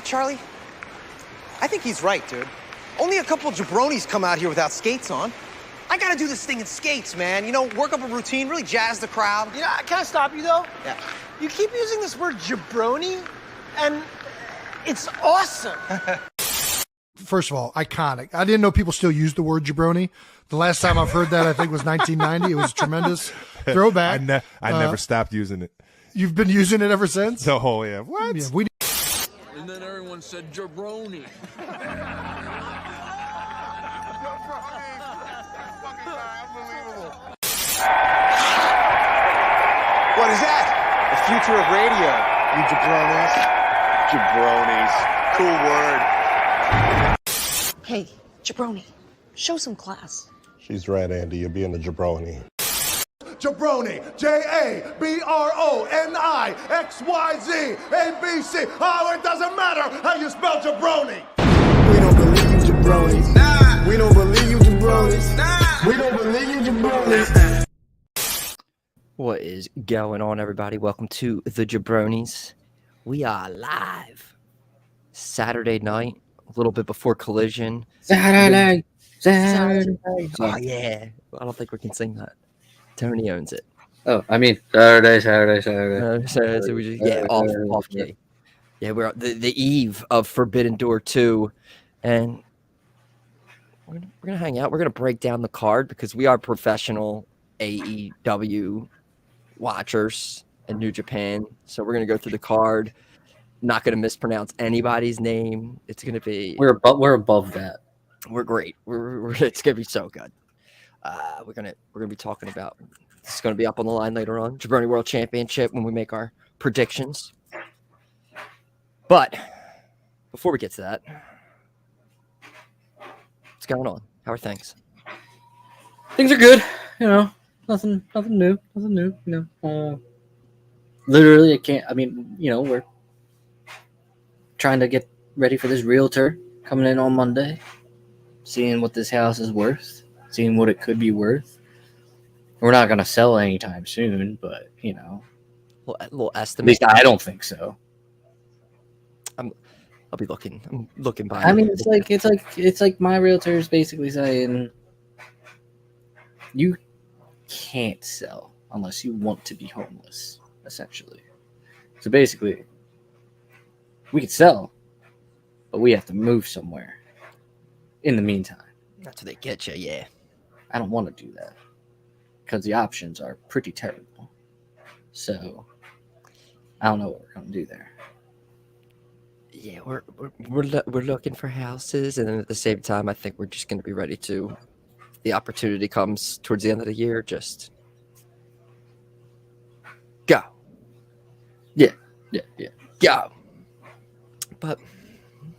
what, Charlie? I think he's right, dude. Only a couple jabronis come out here without skates on. I gotta do this thing in skates, man. You know, work up a routine, really jazz the crowd. You know, can I stop you, though? Yeah. You keep using this word jabroni, and it's awesome. First of all, iconic. I didn't know people still use the word jabroni. The last time I've heard that, I think, was 1990. It was a tremendous throwback. I never stopped using it. You've been using it ever since? Oh, yeah. What? Yeah, And then everyone said jabroni. What is that? The future of radio, you jabronis. Cool word. Hey, jabroni, show some class. She's right, Andy. You're being a jabroni. Jabroni, JABRONIXYZ ABC. Oh, it doesn't matter how you spell jabroni. We don't believe you jabronis. Nah. We don't believe you jabronis. Nah. We don't believe you jabronis. What is going on, everybody? Welcome to the Jabronis. We are live Saturday night, a little bit before Collision. Saturday. Oh, yeah. I don't think we can sing that. Tony owns it. Oh, I mean, Saturday. So we just, off key. Yeah, we're the eve of Forbidden Door 2, and we're gonna hang out. We're gonna break down the card because we are professional AEW watchers in New Japan. So we're gonna go through the card. Not gonna mispronounce anybody's name. It's gonna be we're above that. We're great. We're it's gonna be so good. We're gonna be talking about this is gonna be up on the line later on. Jabroni World Championship when we make our predictions. But before we get to that, what's going on? How are things? Things are good. You know, nothing new. You know, literally, I can't. I mean, you know, we're trying to get ready for this realtor coming in on Monday, seeing what this house is worth, seeing what it could be worth. We're not gonna sell anytime soon, but you know, A little estimate. at least I don't think so. I'll be looking. I'm looking by. I mean, it's like my realtor is basically saying you can't sell unless you want to be homeless, essentially. So basically, we could sell, but we have to move somewhere in the meantime. That's what they get you, yeah. I don't want to do that because the options are pretty terrible. So I don't know what we're going to do there. Yeah, we're looking for houses, and then at the same time, I think we're just going to be ready to. If the opportunity comes towards the end of the year, just go. Yeah. Go. But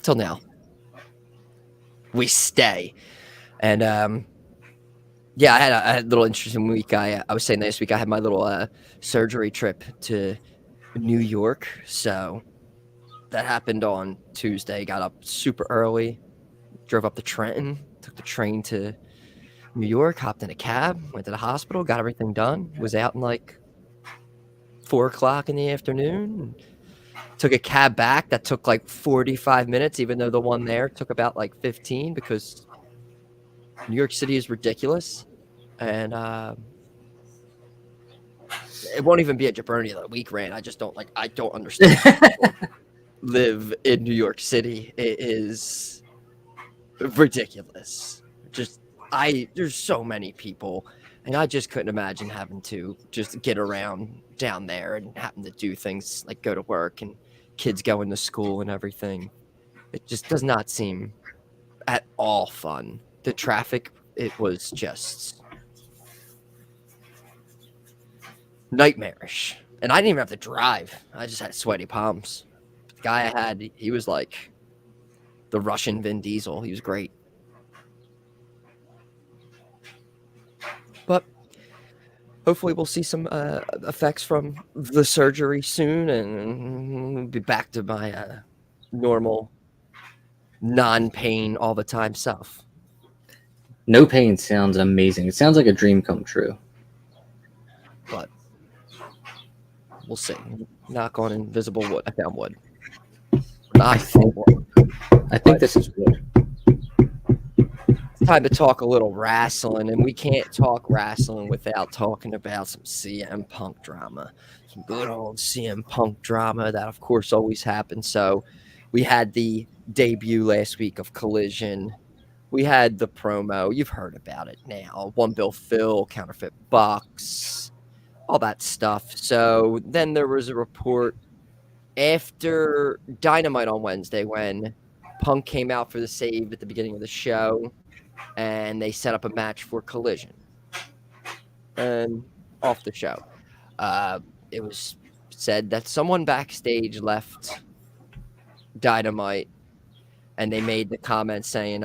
till now, we stay, and yeah, I had a little interesting week. I was saying this week I had my little surgery trip to New York, so. That happened on Tuesday. Got up super early, drove up to Trenton, took the train to New York, hopped in a cab, went to the hospital, got everything done, was out in like 4:00 in the afternoon. Took a cab back that took like 45 minutes, even though the one there took about like 15 because New York City is ridiculous. And it won't even be a Jabroni of the Week rant. I don't understand. Live in New York City. It is ridiculous. There's so many people, and I just couldn't imagine having to just get around down there and having to do things like go to work and kids going to school and everything. It just does not seem at all fun. The traffic, it was just nightmarish. And I didn't even have to drive. I just had sweaty palms. Guy I had, he was like the Russian Vin Diesel. He was great. But hopefully we'll see some effects from the surgery soon and we'll be back to my normal non-pain all the time self. No pain sounds amazing. It sounds like a dream come true. But we'll see. Knock on invisible wood. I found wood. not horrible. I think this is good. It's time to talk a little wrestling, and we can't talk wrestling without talking about some CM Punk drama. Some good old CM Punk drama that, of course, always happens. So we had the debut last week of Collision. We had the promo. You've heard about it now. One Bill Phil, counterfeit bucks, all that stuff. So then there was a report after Dynamite on Wednesday when Punk came out for the save at the beginning of the show, and they set up a match for Collision. And off the show, it was said that someone backstage left Dynamite, and they made the comment saying,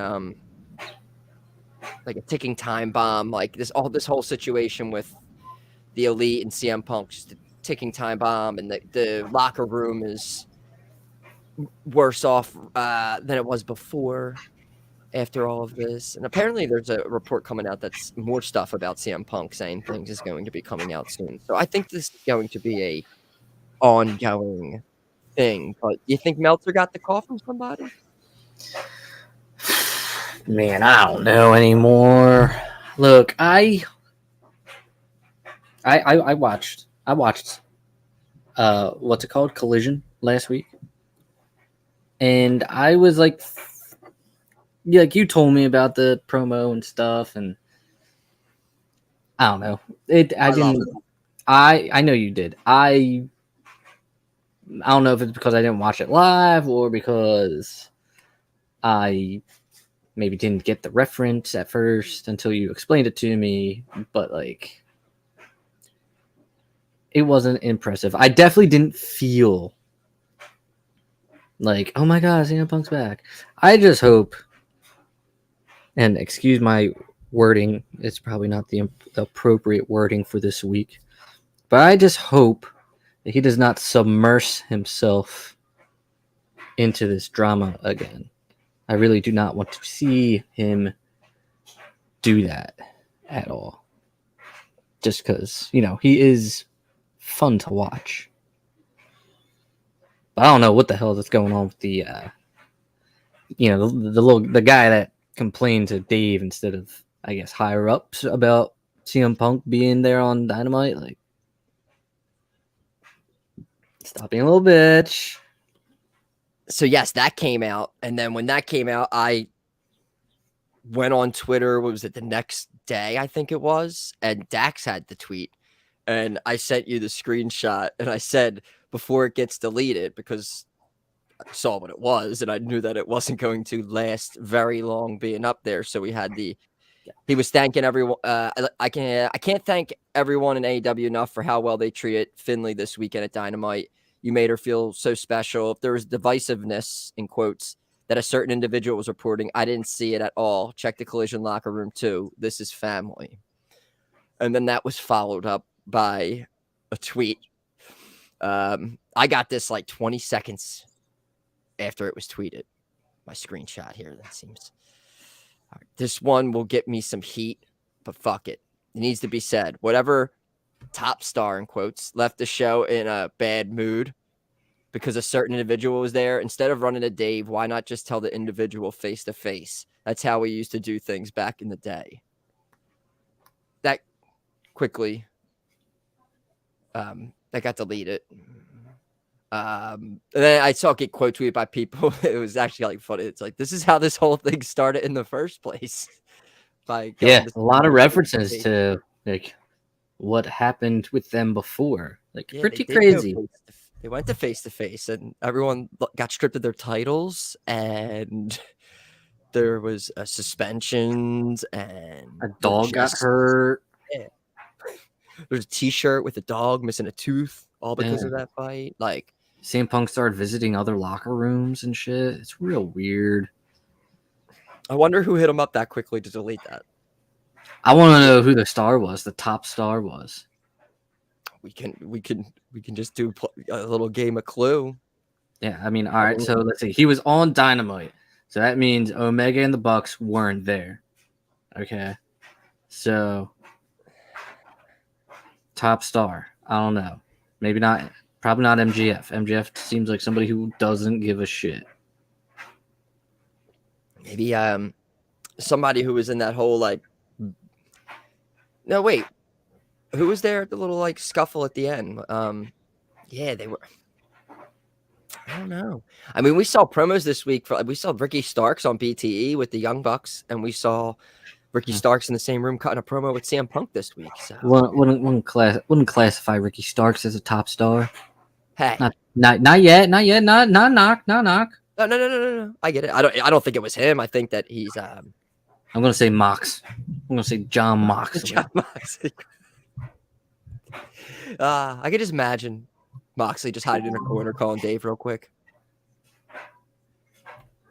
like a ticking time bomb, like this whole situation with the Elite and CM Punk, just a ticking time bomb, and the locker room is worse off than it was before after all of this. And apparently there's a report coming out that's more stuff about CM Punk saying things is going to be coming out soon. So I think this is going to be a ongoing thing. But you think Meltzer got the call from somebody? Man, I don't know anymore. Look, I watched what's it called? Collision last week. And I was like, yeah, like you told me about the promo and stuff, and I don't know. I know you did. I don't know if it's because I didn't watch it live or because I maybe didn't get the reference at first until you explained it to me, but like it wasn't impressive. I definitely didn't feel like, oh my god, CM Punk's back. I just hope, and excuse my wording, it's probably not the appropriate wording for this week, but I just hope that he does not submerge himself into this drama again. I really do not want to see him do that at all. Just because, he is fun to watch. But I don't know what the hell is going on with the the guy that complained to Dave instead of, I guess, higher ups about CM Punk being there on Dynamite. Like, stop being a little bitch. So yes, that came out, and then when that came out, I went on Twitter. What was it, the next day? I think it was, and Dax had the tweet, and I sent you the screenshot, and I said before it gets deleted, because I saw what it was, and I knew that it wasn't going to last very long being up there. So we had he was thanking everyone. I can't thank everyone in AEW enough for how well they treated Finley this weekend at Dynamite. You made her feel so special. If there was divisiveness, in quotes, that a certain individual was reporting, I didn't see it at all. Check the Collision locker room too. This is family. And then that was followed up by a tweet. I got this like 20 seconds after it was tweeted. My screenshot here, that seems. All right, this one will get me some heat, but fuck it. It needs to be said. Whatever top star, in quotes, left the show in a bad mood because a certain individual was there. Instead of running to Dave, why not just tell the individual face to face? That's how we used to do things back in the day. That quickly, that got deleted. And then I saw it get quote tweeted by people. It was actually like funny. It's like, this is how this whole thing started in the first place. A lot of references to like what happened with them before. Like, pretty crazy. They went to face, and everyone got stripped of their titles, and there was suspensions, and a dog got hurt. Yeah. There's a T-shirt with a dog missing a tooth, all because of that fight. Like, CM Punk started visiting other locker rooms and shit. It's real weird. I wonder who hit him up that quickly to delete that. I want to know who the star was. The top star was. We can just do a little game of Clue. Yeah, I mean, all right. So let's see. He was on Dynamite, so that means Omega and the Bucks weren't there. Okay, so top star. I don't know. Maybe not Probably not MGF. MGF seems like somebody who doesn't give a shit. Maybe somebody who was in that whole like. No, wait. Who was there at the little like scuffle at the end? Yeah, they were. I don't know. I mean, we saw promos this week we saw Ricky Starks on BTE with the Young Bucks, and we saw Ricky Starks in the same room cutting a promo with CM Punk this week. So Wouldn't classify Ricky Starks as a top star. hey, Not yet. Not knock. No. I get it. I don't think it was him. I think that he's I'm gonna say Mox. I'm gonna say John Moxley. John Moxley. I could just imagine Moxley just hiding in a corner calling Dave real quick.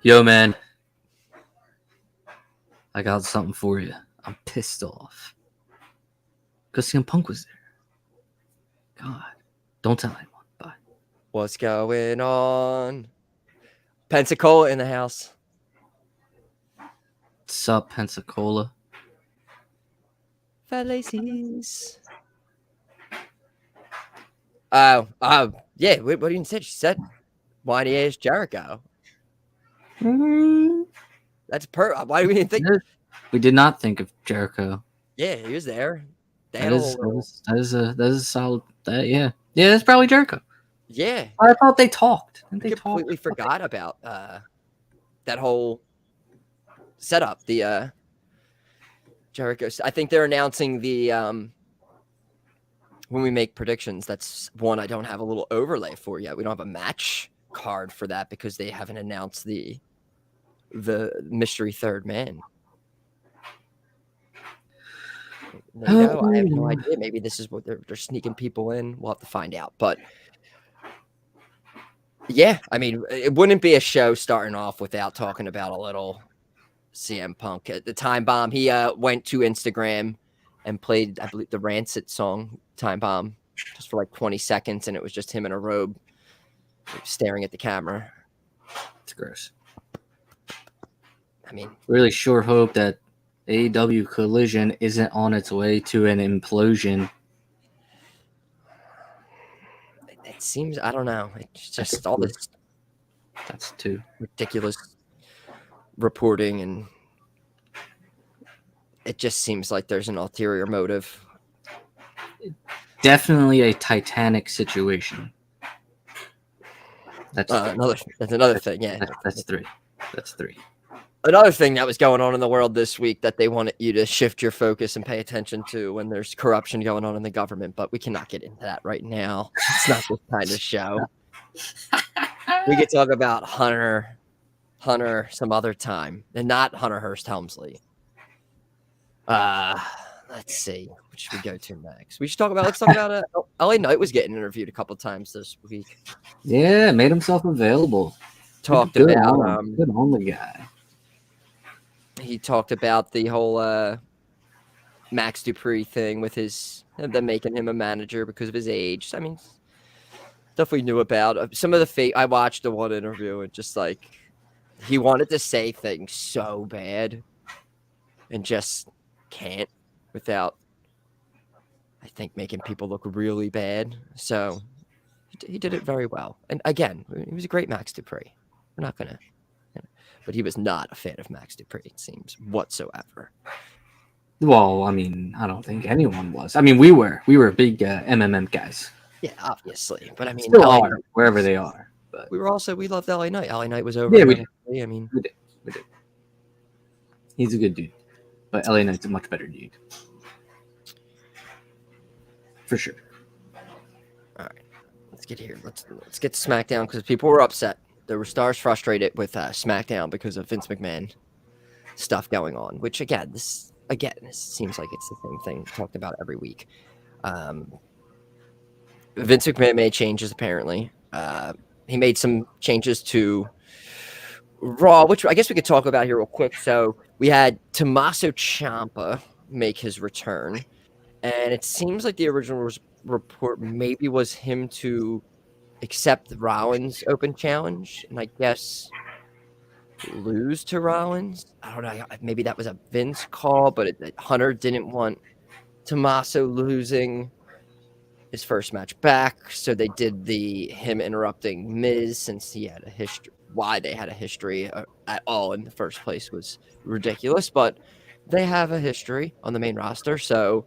Yo, man. I got something for you. I'm pissed off. Because CM Punk was there. God. Don't tell anyone. Bye. What's going on? Pensacola in the house. What's up, Pensacola? Fallacies. Yeah. What do you say? She said, "Whiny ass Jericho." That's why do we didn't think? We did not think of Jericho. Yeah, he was there. That is a solid. That's probably Jericho. Yeah, I thought they talked. I completely forgot about that whole setup. The Jericho. I think they're announcing the when we make predictions. That's one I don't have a little overlay for yet. We don't have a match card for that because they haven't announced the mystery third man. There you go. I have no idea. Maybe this is what they're sneaking people in. We'll have to find out. But yeah, I mean, it wouldn't be a show starting off without talking about a little CM Punk. At the Time Bomb, he went to Instagram and played, I believe, the Rancid song Time Bomb just for like 20 seconds, and it was just him in a robe staring at the camera. It's gross. I mean, really sure hope that AEW Collision isn't on its way to an implosion. It seems, I don't know. It's just all this. That's too ridiculous reporting, and it just seems like there's an ulterior motive. Definitely a Titanic situation. That's another thing. Yeah, that's three. That's three. Another thing that was going on in the world this week that they wanted you to shift your focus and pay attention to when there's corruption going on in the government, but we cannot get into that right now. It's not this kind of show. We could talk about Hunter some other time, and not Hunter Hearst Helmsley. Let's see. What should we go to next? Let's talk about LA Knight was getting interviewed a couple times this week. Yeah, made himself available. Talked about good on the guy. He talked about the whole Max Dupree thing with them making him a manager because of his age. I mean, stuff we knew about. Some of the fake. I watched the one interview and just like he wanted to say things so bad and just can't without, I think, making people look really bad. So he did it very well. And again, he was a great Max Dupree. We're not gonna. But he was not a fan of Max Dupree, it seems, whatsoever. Well, I mean, I don't think anyone was. I mean, we were big MMM guys. Yeah, obviously. But I mean, still are, wherever they are. But we loved LA Knight. LA Knight was over. Yeah, we did. I mean, we did. He's a good dude, but LA Knight's a much better dude, for sure. All right, let's get here. Let's get to SmackDown because people were upset. There were stars frustrated with SmackDown because of Vince McMahon stuff going on, which again, this seems like it's the same thing talked about every week. Vince McMahon made changes apparently. He made some changes to Raw, which I guess we could talk about here real quick. So we had Tommaso Ciampa make his return, and it seems like the original report maybe was him to accept Rollins' open challenge, and I guess lose to Rollins. I don't know. Maybe that was a Vince call, but Hunter didn't want Tommaso losing his first match back. So they did him interrupting Miz since he had a history. Why they had a history at all in the first place was ridiculous, but they have a history on the main roster, so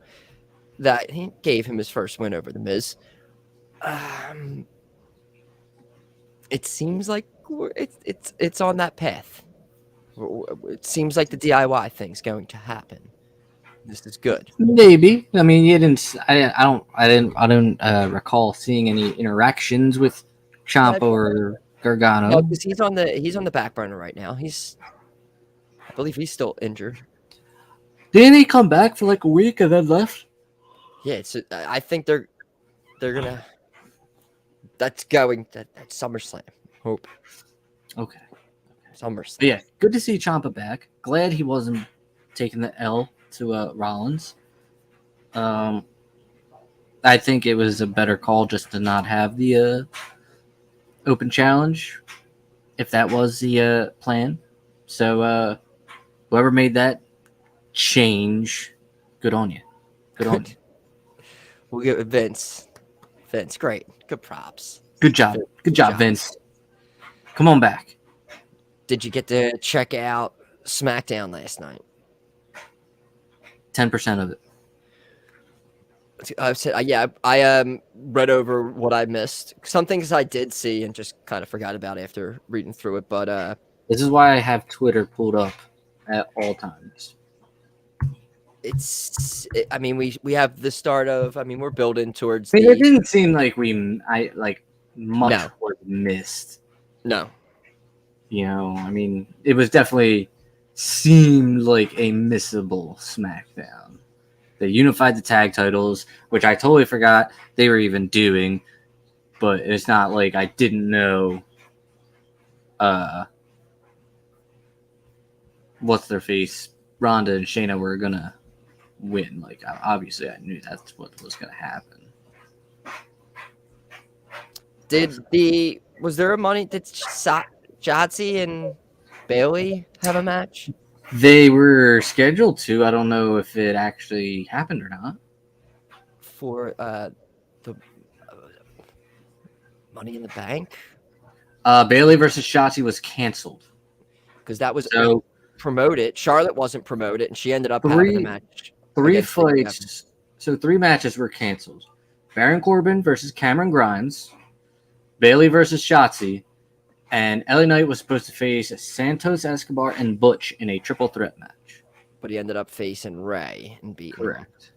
that he gave him his first win over the Miz. It seems like it's on that path. It seems like the DIY thing's going to happen. This is good. Maybe. I mean, you didn't. I don't recall seeing any interactions with Ciampa or Gargano. No, because he's on the back burner right now. I believe he's still injured. Didn't he come back for like a week and then left? Yeah, I think they're gonna. That's SummerSlam. Hope. Okay. SummerSlam. But yeah, good to see Ciampa back. Glad he wasn't taking the L to Rollins. I think it was a better call just to not have the open challenge, if that was the plan. So whoever made that change, good on you. Good on you. We'll give it Vince. Vince, great. Good props. Good job. Good job, Vince. Come on back. Did you get to check out SmackDown last night? 10% of it. I said, I read over what I missed. Some things I did see and just kind of forgot about after reading through it. But this is why I have Twitter pulled up at all times. I mean, we have the start of. I mean, we're building towards. I mean, it didn't seem like much was missed. No. You know, I mean, it was definitely seemed like a missable SmackDown. They unified the tag titles, which I totally forgot they were even doing, but it's not like I didn't know what's their face, Ronda and Shayna were gonna win. Like, obviously I knew that's what was gonna happen. Was there a money? Did Shotzi and Bailey have a match? They were scheduled to. I don't know if it actually happened or not. For the Money in the Bank? Bailey versus Shotzi was canceled. Because that was promoted. Charlotte wasn't promoted, and she ended up having a match. Three fights. So 3 matches were canceled. Baron Corbin versus Cameron Grimes. Bailey versus Shotzi. And LA Knight was supposed to face Santos Escobar and Butch in a triple threat match. But he ended up facing Ray and beating him. Correct.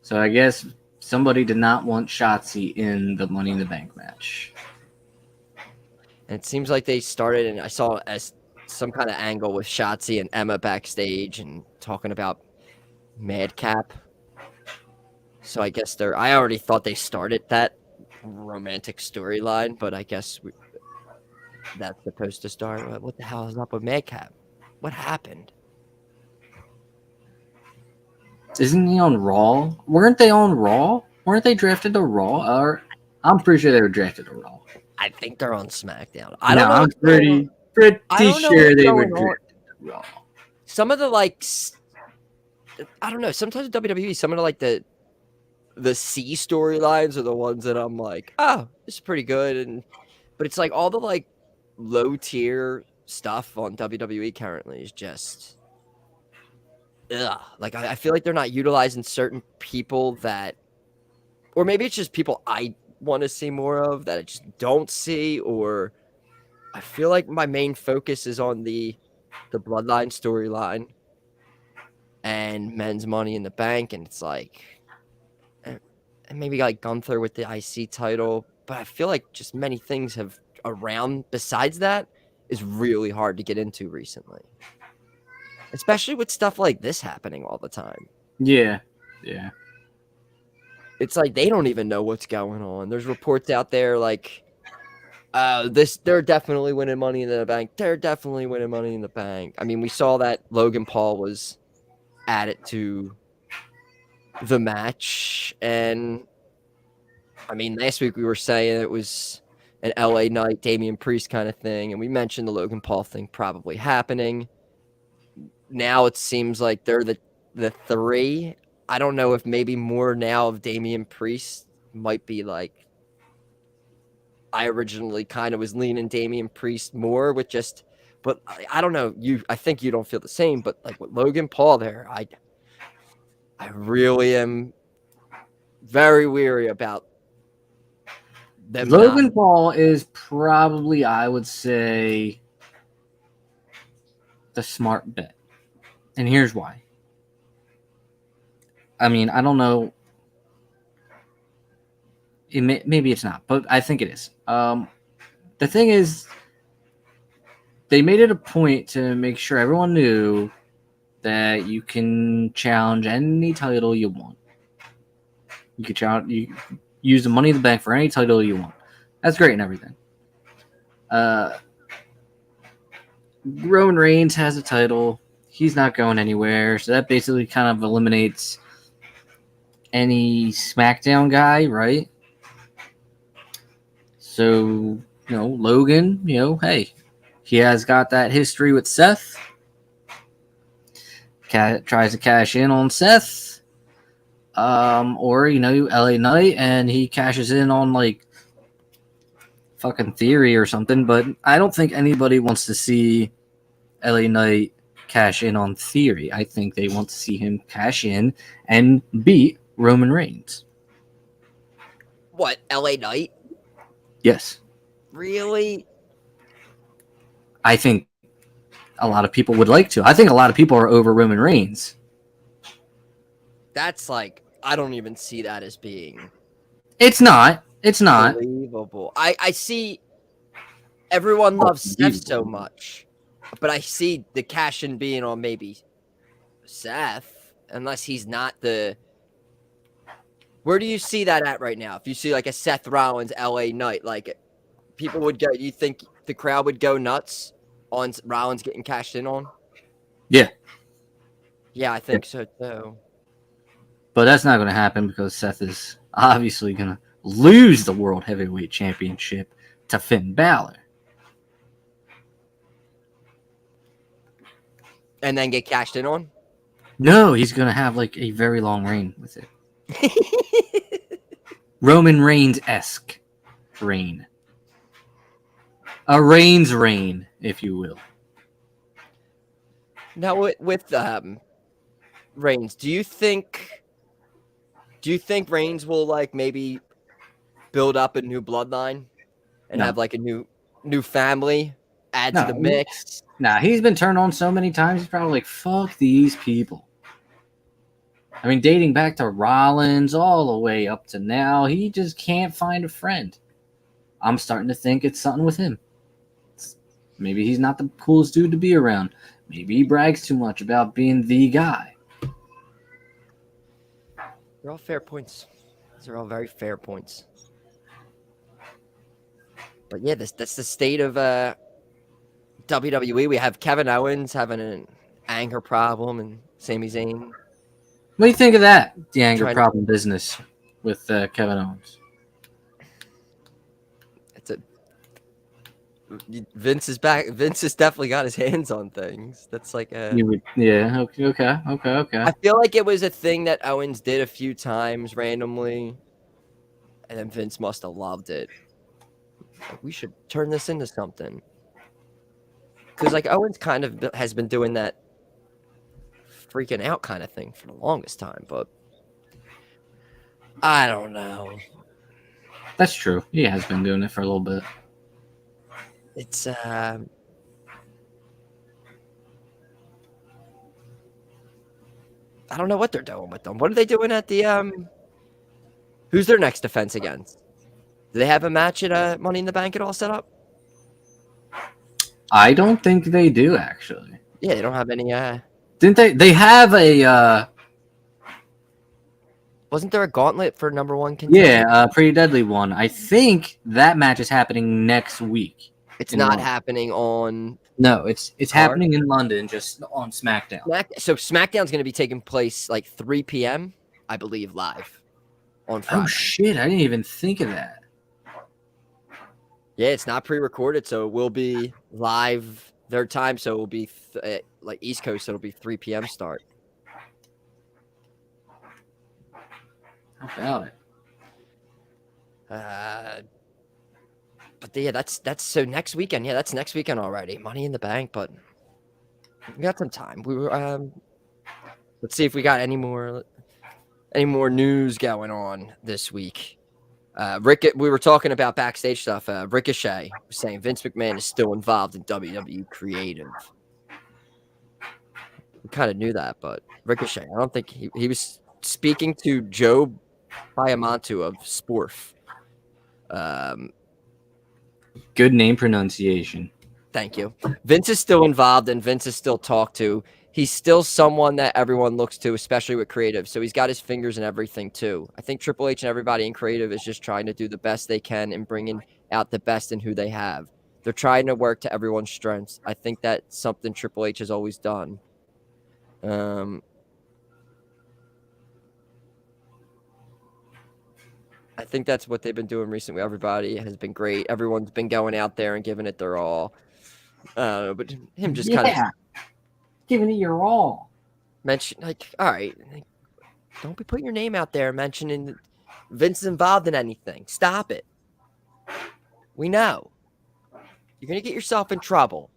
So I guess somebody did not want Shotzi in the Money in the Bank match. And it seems like they started, and I saw as some kind of angle with Shotzi and Emma backstage and talking about Madcap. So I guess I already thought they started that romantic storyline, but I guess that's supposed to start. What the hell is up with Madcap? What happened? Isn't he on Raw? Weren't they on Raw? Weren't they drafted to Raw? Or I'm pretty sure they were drafted to Raw. I think they're on SmackDown. I don't know. I'm pretty sure they were drafted to Raw. Some of the I don't know. Sometimes WWE, some of the C storylines are the ones that I'm like, oh, this is pretty good, but it's like all the low tier stuff on WWE currently is just, ugh. Like I feel like they're not utilizing certain people that, or maybe it's just people I want to see more of that I just don't see, or I feel like my main focus is on the Bloodline storyline and Men's Money in the Bank, and it's like. And maybe Gunther with the IC title, but I feel like just many things have around besides that is really hard to get into recently. Especially with stuff like this happening all the time. Yeah. It's like they don't even know what's going on. There's reports out there they're definitely winning Money in the Bank. They're definitely winning Money in the Bank. I mean, we saw that Logan Paul was added to the match, and I mean, last week we were saying it was an LA Knight, Damian Priest kind of thing, and we mentioned the Logan Paul thing probably happening. Now it seems like they're the 3 I don't know if maybe more now of Damian Priest might be like I originally kind of was leaning Damian Priest more with just, but I don't know. I think you don't feel the same, but like with Logan Paul there, I really am very weary about them Logan not. Paul is probably, I would say, the smart bet. And here's why. I mean, I don't know. Maybe it's not, but I think it is. The thing is, they made it a point to make sure everyone knew that you can challenge any title you want. You can challenge, you use the Money in the Bank for any title you want. That's great and everything. Roman Reigns has a title. He's not going anywhere, so that basically kind of eliminates any SmackDown guy, right? So, Logan, hey, he has got that history with Seth. Tries to cash in on Seth. Or, LA Knight, and he cashes in on, like, fucking Theory or something. But I don't think anybody wants to see LA Knight cash in on Theory. I think they want to see him cash in and beat Roman Reigns. What, LA Knight? Yes. Really? I think a lot of people would like to. I think a lot of people are over Roman Reigns. That's like, I don't even see that as being. It's not. It's not. Believable. I see everyone loves Seth so much, but I see the cash in being on maybe Seth, unless he's not the. Where do you see that at right now? If you see like a Seth Rollins LA Knight, like people would go, you think the crowd would go nuts on Rollins getting cashed in on? Yeah. Yeah, I think so too. But that's not going to happen because Seth is obviously going to lose the World Heavyweight Championship to Finn Balor. And then get cashed in on? No, he's going to have like a very long reign with it. Roman Reigns-esque reign. A Reigns reign, if you will. Now with Reigns, do you think Reigns will like maybe build up a new bloodline and have like a new family add to the mix? Nah, he's been turned on so many times. He's probably like, fuck these people. I mean, dating back to Rollins all the way up to now, he just can't find a friend. I'm starting to think it's something with him. Maybe he's not the coolest dude to be around. Maybe he brags too much about being the guy. They're all fair points. These are all very fair points. But yeah, that's the state of WWE. We have Kevin Owens having an anger problem and Sami Zayn. What do you think of that? The anger problem business with Kevin Owens. Vince is back. Vince has definitely got his hands on things. That's like a. Yeah. Okay. I feel like it was a thing that Owens did a few times randomly, and then Vince must have loved it. Like, we should turn this into something. Because like Owens kind of has been doing that freaking out kind of thing for the longest time, but I don't know. That's true. He has been doing it for a little bit. It's I don't know what they're doing with them. What are they doing at the who's their next defense against? Do they have a match at Money in the Bank at all set up? I don't think they do, actually. Yeah, they don't have any Didn't they? They have a wasn't there a gauntlet for number one contender? Yeah, a Pretty Deadly one. I think that match is happening next week. It's not happening on. No, it's happening in London, just on SmackDown. So SmackDown's going to be taking place like 3 p.m. I believe live on Friday. Oh shit! I didn't even think of that. Yeah, it's not pre-recorded, so it will be live their time. So it will be like East Coast. So it'll be 3 p.m. start. About it. But yeah, that's so next weekend. Yeah, that's next weekend already. Money in the Bank, but we got some time. We were let's see if we got any more news going on this week. We were talking about backstage stuff. Ricochet was saying Vince McMahon is still involved in WWE creative. We kind of knew that, but Ricochet, I don't think he was speaking to Joe Biamontu of Sporf. Good name pronunciation. Thank you. Vince is still involved and Vince is still talked to. He's still someone that everyone looks to, especially with creative. So he's got his fingers in everything too. I think Triple H and everybody in creative is just trying to do the best they can and bringing out the best in who they have. They're trying to work to everyone's strengths. I think that's something Triple H has always done. I think that's what they've been doing recently. Everybody has been great. Everyone's been going out there and giving it their all. But him just kind of giving it your all. mention, like, all right, don't be putting your name out there mentioning Vince is involved in anything. Stop it. We know. You're going to get yourself in trouble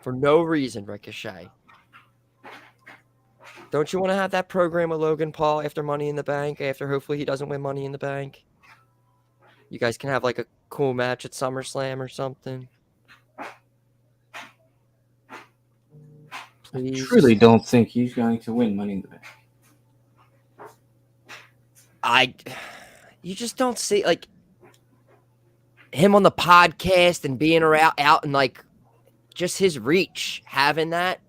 for no reason, Ricochet. Don't you want to have that program with Logan Paul after Money in the Bank, after hopefully he doesn't win Money in the Bank? You guys can have like a cool match at SummerSlam or something. Please. I truly don't think he's going to win Money in the Bank. You just don't see like him on the podcast and being out and like just his reach, having that.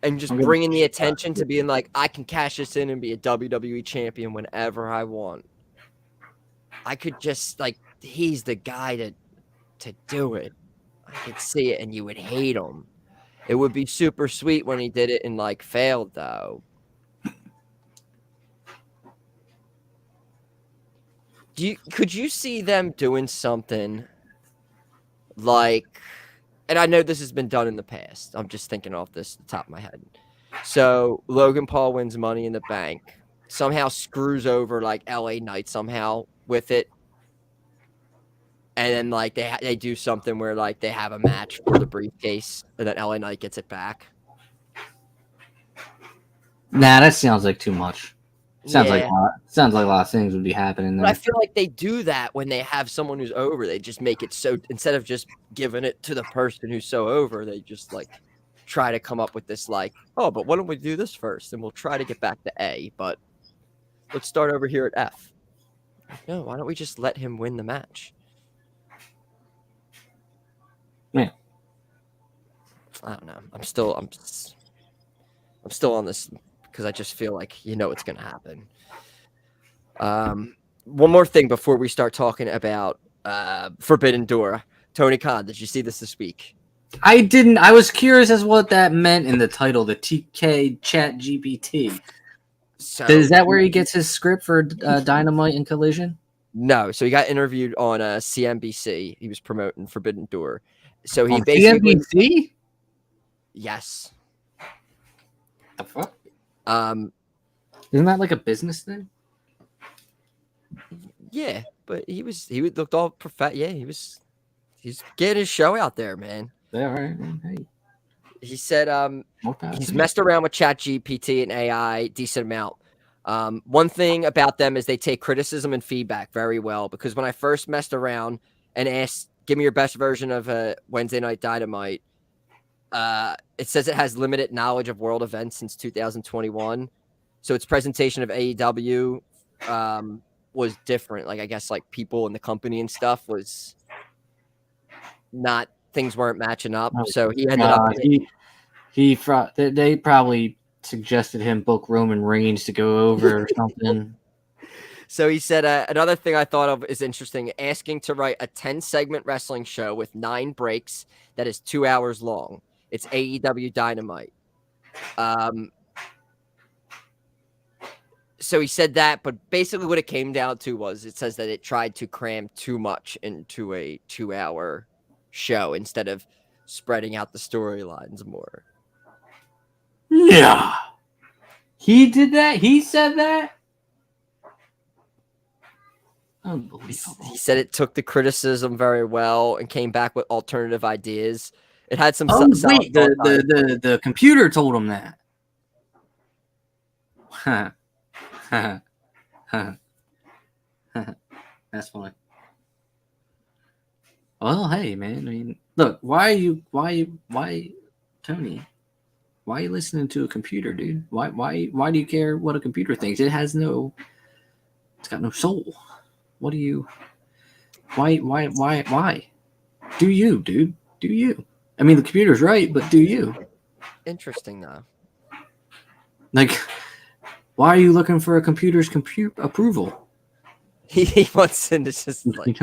And just bringing the attention to being like, I can cash this in and be a WWE champion whenever I want. I could just, like, he's the guy to do it. I could see it and you would hate him. It would be super sweet when he did it and, like, failed, though. Could you see them doing something like... And I know this has been done in the past. I'm just thinking off the top of my head. So Logan Paul wins Money in the Bank. Somehow screws over like LA Knight somehow with it. And then like they do something where like they have a match for the briefcase and then LA Knight gets it back. Nah, that sounds like too much. Sounds like a lot of things would be happening there. But I feel like they do that when they have someone who's over. They just make it so instead of just giving it to the person who's so over, they just like try to come up with this like, oh, but why don't we do this first? And we'll try to get back to A, but let's start over here at F. No, why don't we just let him win the match? Yeah. I don't know. I'm still on this because I just feel like it's going to happen. One more thing before we start talking about Forbidden Door. Tony Khan, did you see this week? I didn't. I was curious as what that meant in the title, the TK ChatGPT. So, is that where he gets his script for Dynamite and Collision? No. So he got interviewed on CNBC. He was promoting Forbidden Door. So he basically CNBC? Yes. The fuck? Isn't that like a business thing? Yeah, but he looked all yeah, he's getting his show out there, man. Yeah, right. Hey. He said he's messed around with ChatGPT and AI decent amount. One thing about them is they take criticism and feedback very well, because when I first messed around and asked, give me your best version of Wednesday Night Dynamite, it says it has limited knowledge of world events since 2021. So its presentation of AEW was different. Like, I guess like people in the company and stuff was not, things weren't matching up. So he ended up. They probably suggested him book Roman Reigns to go over or something. So he said, another thing I thought of is interesting, asking to write a 10-segment wrestling show with 9 breaks that is 2 hours long. It's AEW Dynamite. So he said that, but basically what it came down to was it says that it tried to cram too much into a 2-hour show instead of spreading out the storylines more. Yeah. He did that? He said that? Unbelievable. He said it took the criticism very well and came back with alternative ideas. It had some. Oh wait, the computer told him that. That's funny. Well, hey man, I mean, look, why Tony? Why are you listening to a computer, dude? Why do you care what a computer thinks? It's got no soul. What do you? Why? Do you, dude? Do you? I mean, the computer's right, but do you? Interesting though. Like, why are you looking for a computer's approval? He wants him to just like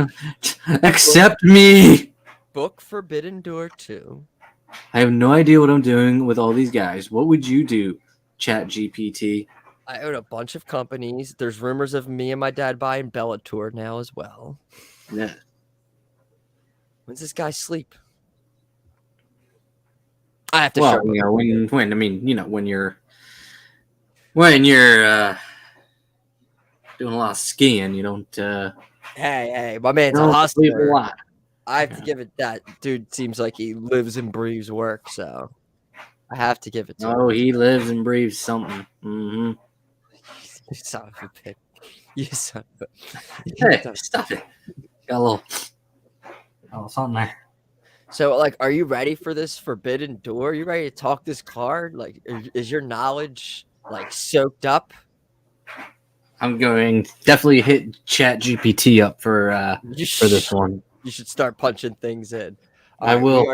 accept me. Book Forbidden Door 2. I have no idea what I'm doing with all these guys. What would you do, ChatGPT? I own a bunch of companies. There's rumors of me and my dad buying Bellator now as well. Yeah. When's this guy sleep? I have to well, show you know, when you're doing a lot of skiing, you don't. Hey, my man's a hustler. I have to give it that. Dude seems like he lives and breathes work, so I have to give it to him. Oh, he lives and breathes something. Mm-hmm. You son of a bitch. You son of a... Hey, stop it. Got a little something there. So, like, are you ready for this Forbidden Door? Are you ready to talk this card? Like, is your knowledge, like, soaked up? I'm going definitely hit ChatGPT up for this one. You should start punching things in. I will.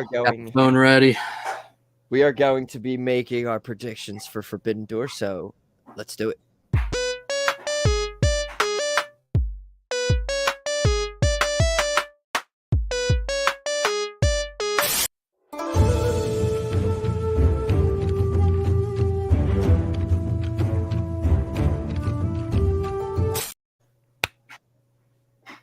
Phone ready. We are going to be making our predictions for Forbidden Door, so let's do it.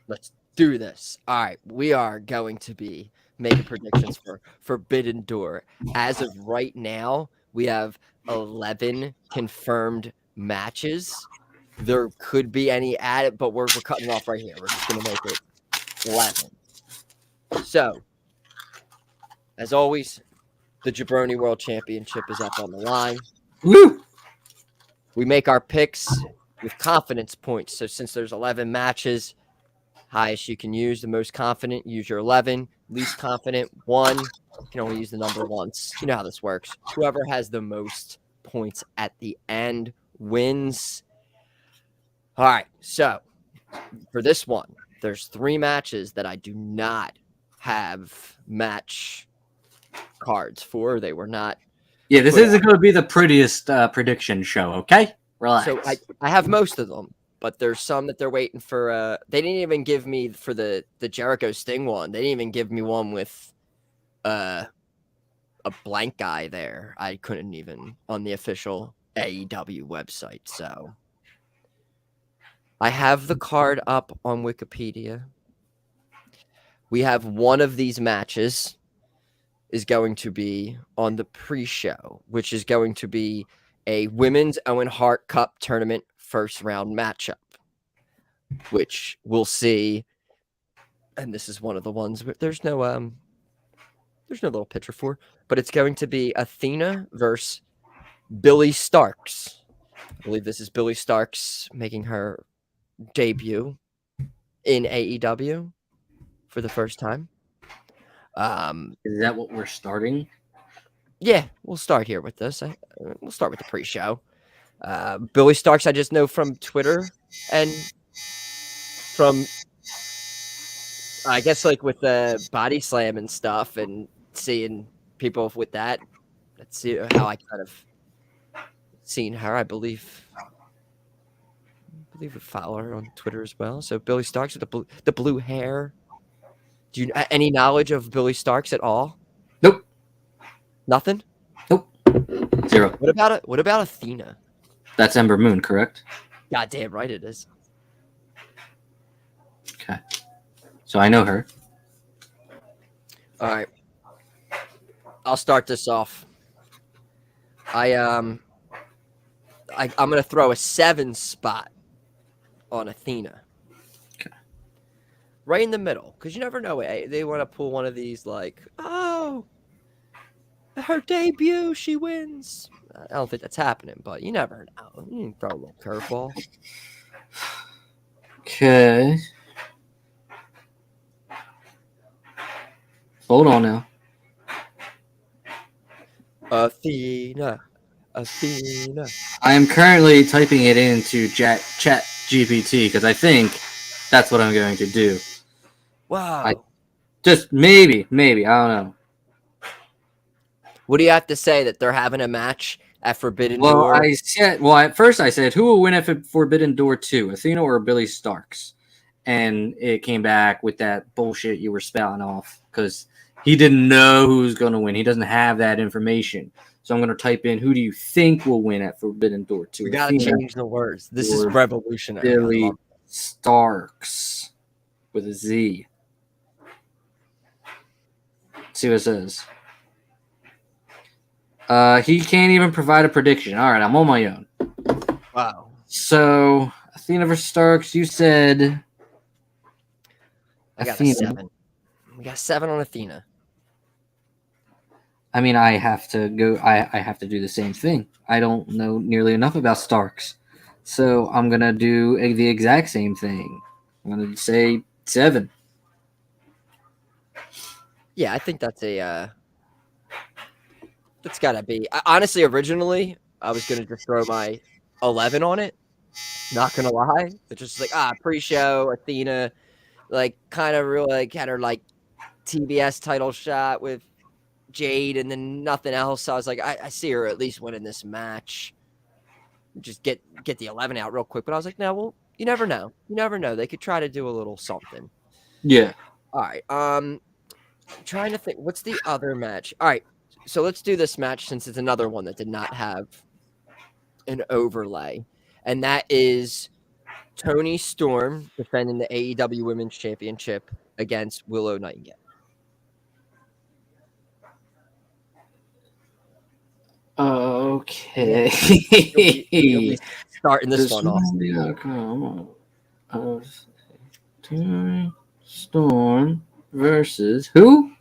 Let's do this. All right, we are going to be making predictions for Forbidden Door. As of right now, we have 11 confirmed matches. There could be any added, but we're cutting off right here. We're just going to make it 11. So, as always, the jaBROni World Championship is up on the line. Woo! We make our picks with confidence points. So since there's 11 matches, highest you can use, the most confident, use your 11. Least confident, 1. You can only use the number once. You know how this works. Whoever has the most points at the end wins. All right, so for this one, there's 3 matches that I do not have match cards for. They were not. Yeah, this isn't going to be the prettiest prediction show, okay? Relax. So I have most of them, but there's some that they're waiting for. They didn't even give me for the Jericho Sting one. They didn't even give me one with a blank guy there. I couldn't even on the official AEW website. So I have the card up on Wikipedia. We have one of these matches is going to be on the pre-show, which is going to be a Women's Owen Hart Cup tournament first round matchup, which we'll see. And this is one of the ones where there's no little picture for, but it's going to be Athena versus Billy Starks. I believe this is Billy Starks making her debut in AEW for the first time. Is that what we're starting? Yeah, we'll start here with this. We'll start with the pre-show. Billy Starks, I just know from Twitter and from, I guess, like with the body slam and stuff and seeing people with that. Let's see how I kind of seen her. I believe we follow her on Twitter as well. So Billy Starks with the blue hair. Do you any knowledge of Billy Starks at all? Nope. Nothing? Nope. 0. What about Athena? That's Ember Moon, correct? Goddamn right it is. Okay. So I know her. All right. I'll start this off. I I'm gonna throw a 7 spot on Athena. Okay. Right in the middle, because you never know. They want to pull one of these, like, oh, her debut, she wins. I don't think that's happening, but you never know. You can throw a little curveball. Okay. Hold on now. Athena. I am currently typing it into ChatGPT because I think that's what I'm going to do. Wow. Just maybe, I don't know. What do you have to say that they're having a match at Forbidden Well, Door? at first I said, who will win at Forbidden Door 2, Athena or Billy Starks? And it came back with that bullshit you were spouting off because he didn't know who was going to win. He doesn't have that information. So I'm going to type in, who do you think will win at Forbidden Door 2? We got to change the words. This is or revolutionary. I Billy love it. Starks with a Z. See what it says. He can't even provide a prediction. All right, I'm on my own. Wow. So, Athena versus Starks, you said I got Athena. a 7. We got 7 on Athena. I mean, I have to go. I have to do the same thing. I don't know nearly enough about Starks, so I'm gonna do the exact same thing. I'm gonna say 7. Yeah, I think that's a. That's gotta be. Honestly, originally I was gonna just throw my 11 on it. Not gonna lie, it's just like pre-show Athena, like kind of real like had her like TBS title shot with Jade, and then nothing else. So I was like, I see her at least winning this match. Just get the 11 out real quick. But I was like, no, well, you never know. You never know. They could try to do a little something. Yeah. All right. Trying to think. What's the other match? All right. So let's do this match since it's another one that did not have an overlay, and that is Toni Storm defending the AEW Women's Championship against Willow Nightingale. Okay. You'll be starting this one off. The outcome of Toni Storm versus who?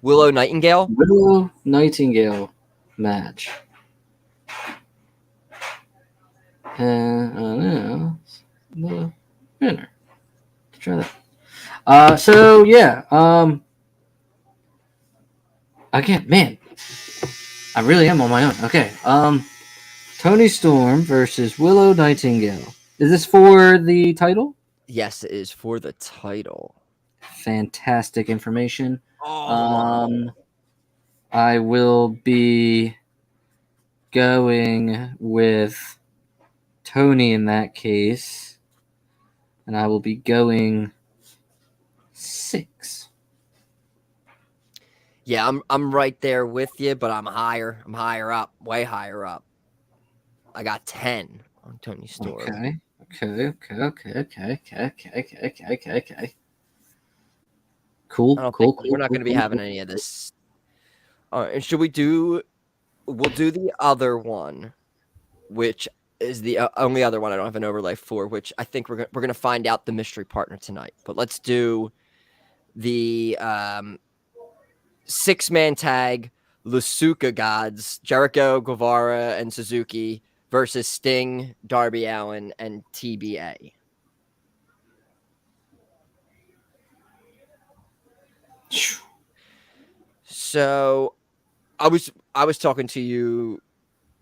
Willow Nightingale. Willow Nightingale match. And the winner. Let's try that. So yeah. Again, man, I really am on my own. Okay. Toni Storm versus Willow Nightingale. Is this for the title? Yes, it is for the title. Fantastic information. Oh. I will be going with Toni in that case, and I will be going 6. Yeah, I'm right there with you, but I'm higher. I'm higher up, way higher up. I got 10 on Toni Storm. Okay. Cool. We're not going to be having any of this. All right, and should we do? We'll do the other one, which is the only other one I don't have an overlay for. Which I think we're going to find out the mystery partner tonight. But let's do the 6-man tag Lusuka gods Jericho, Guevara, and Suzuki versus Sting, Darby Allin, and TBA. So I was talking to you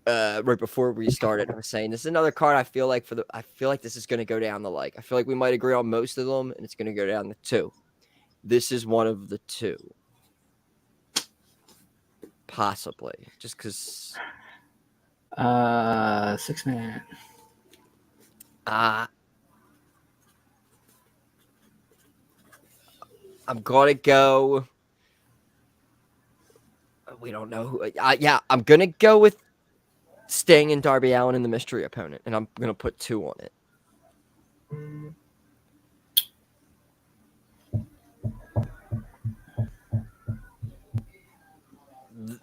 right before we started. I was saying this is another card I feel like this is going to go down the like. I feel like we might agree on most of them, and it's going to go down the 2. This is one of the 2. Possibly. Just because 6-man. I'm gonna go. We don't know who. Yeah, I'm gonna go with Sting and Darby Allin in the mystery opponent, and I'm gonna put 2 on it.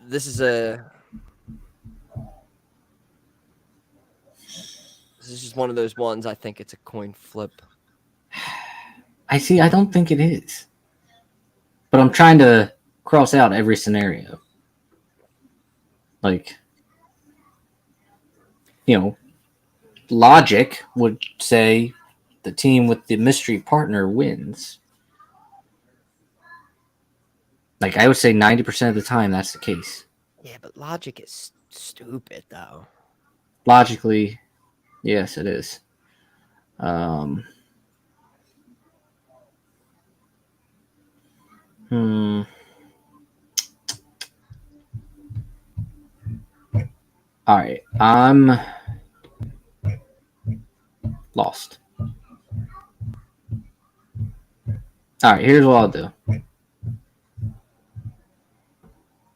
This is This is just one of those ones. I think it's a coin flip. I see. I don't think it is. But I'm trying to cross out every scenario. Like, logic would say the team with the mystery partner wins. Like, I would say 90% of the time that's the case. Yeah, but logic is stupid, though. Logically, yes, it is. All right, I'm lost. All right, here's what I'll do.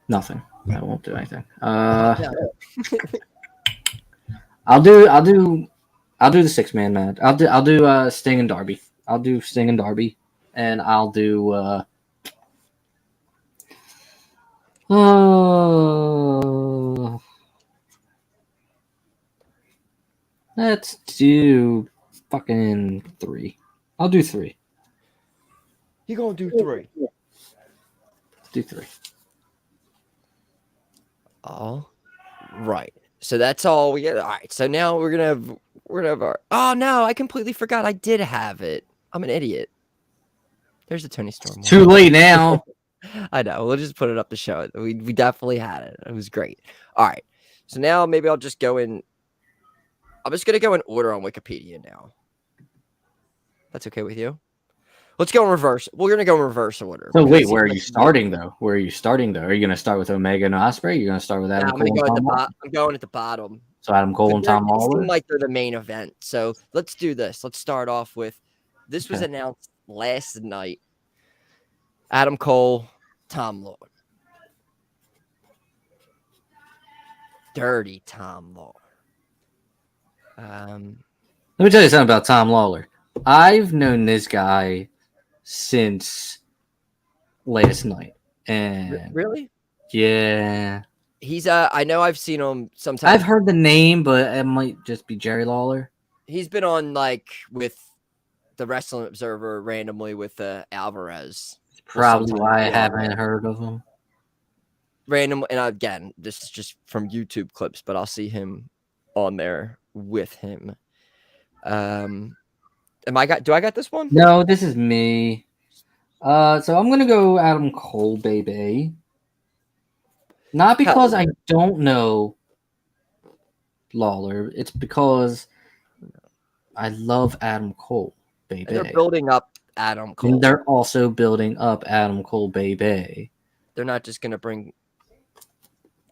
Nothing. I won't do anything. I'll do the 6-man match. I'll do Sting and Darby. I'll do Sting and Darby, and I'll do let's do fucking 3. I'll do 3. You gonna do 3? Do 3. All right. So that's all we get. All right. So now we're gonna have our. Oh no! I completely forgot. I did have it. I'm an idiot. There's a Tony Storm. Too late now. I know. We'll just put it up to show it. We definitely had it. It was great. All right. So now maybe I'll just go in. I'm just gonna go in order on Wikipedia now. That's okay with you? Let's go in reverse. We're gonna go in reverse order. So wait, where are you starting though? Are you gonna start with Omega and Ospreay? You're gonna start with Adam Cole and Tom Lawler? I'm going at the bottom. So Adam Cole and Tom Lawler? Seem like they're the main event. So let's do this. Let's start off with this was announced last night. Adam Cole, Tom Lawler. Dirty Tom Lawler. Let me tell you something about Tom Lawler. I've known this guy since last night. And really? Yeah. He's I know I've seen him sometimes. I've heard the name, but it might just be Jerry Lawler. He's been on like with the Wrestling Observer randomly with Alvarez. Probably why I haven't heard of him. Random, and again, this is just from YouTube clips, but I'll see him on there with him. Do I got this one? No, this is me. So I'm gonna go Adam Cole, baby. Not because I don't know Lawler. It's because I love Adam Cole, baby. And they're building up Adam Cole. And they're also building up Adam Cole, baby. They're not just gonna bring.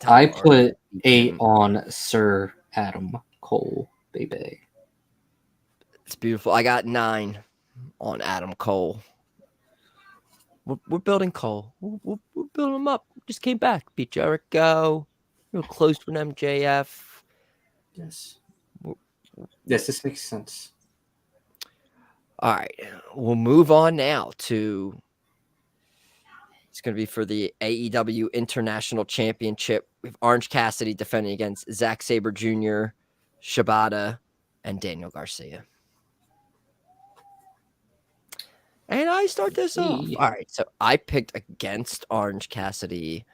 I put 8 on Sir Adam Cole, baby. It's beautiful. I got 9 on Adam Cole. We're building Cole. We're building him up. Just came back. Beat Jericho. Real close with MJF. Yes. Yes, this makes sense. All right. We'll move on now to. It's going to be for the AEW International Championship. We have Orange Cassidy defending against Zack Sabre Jr., Shibata, and Daniel Garcia. And I start this off. All right, so I picked against Orange Cassidy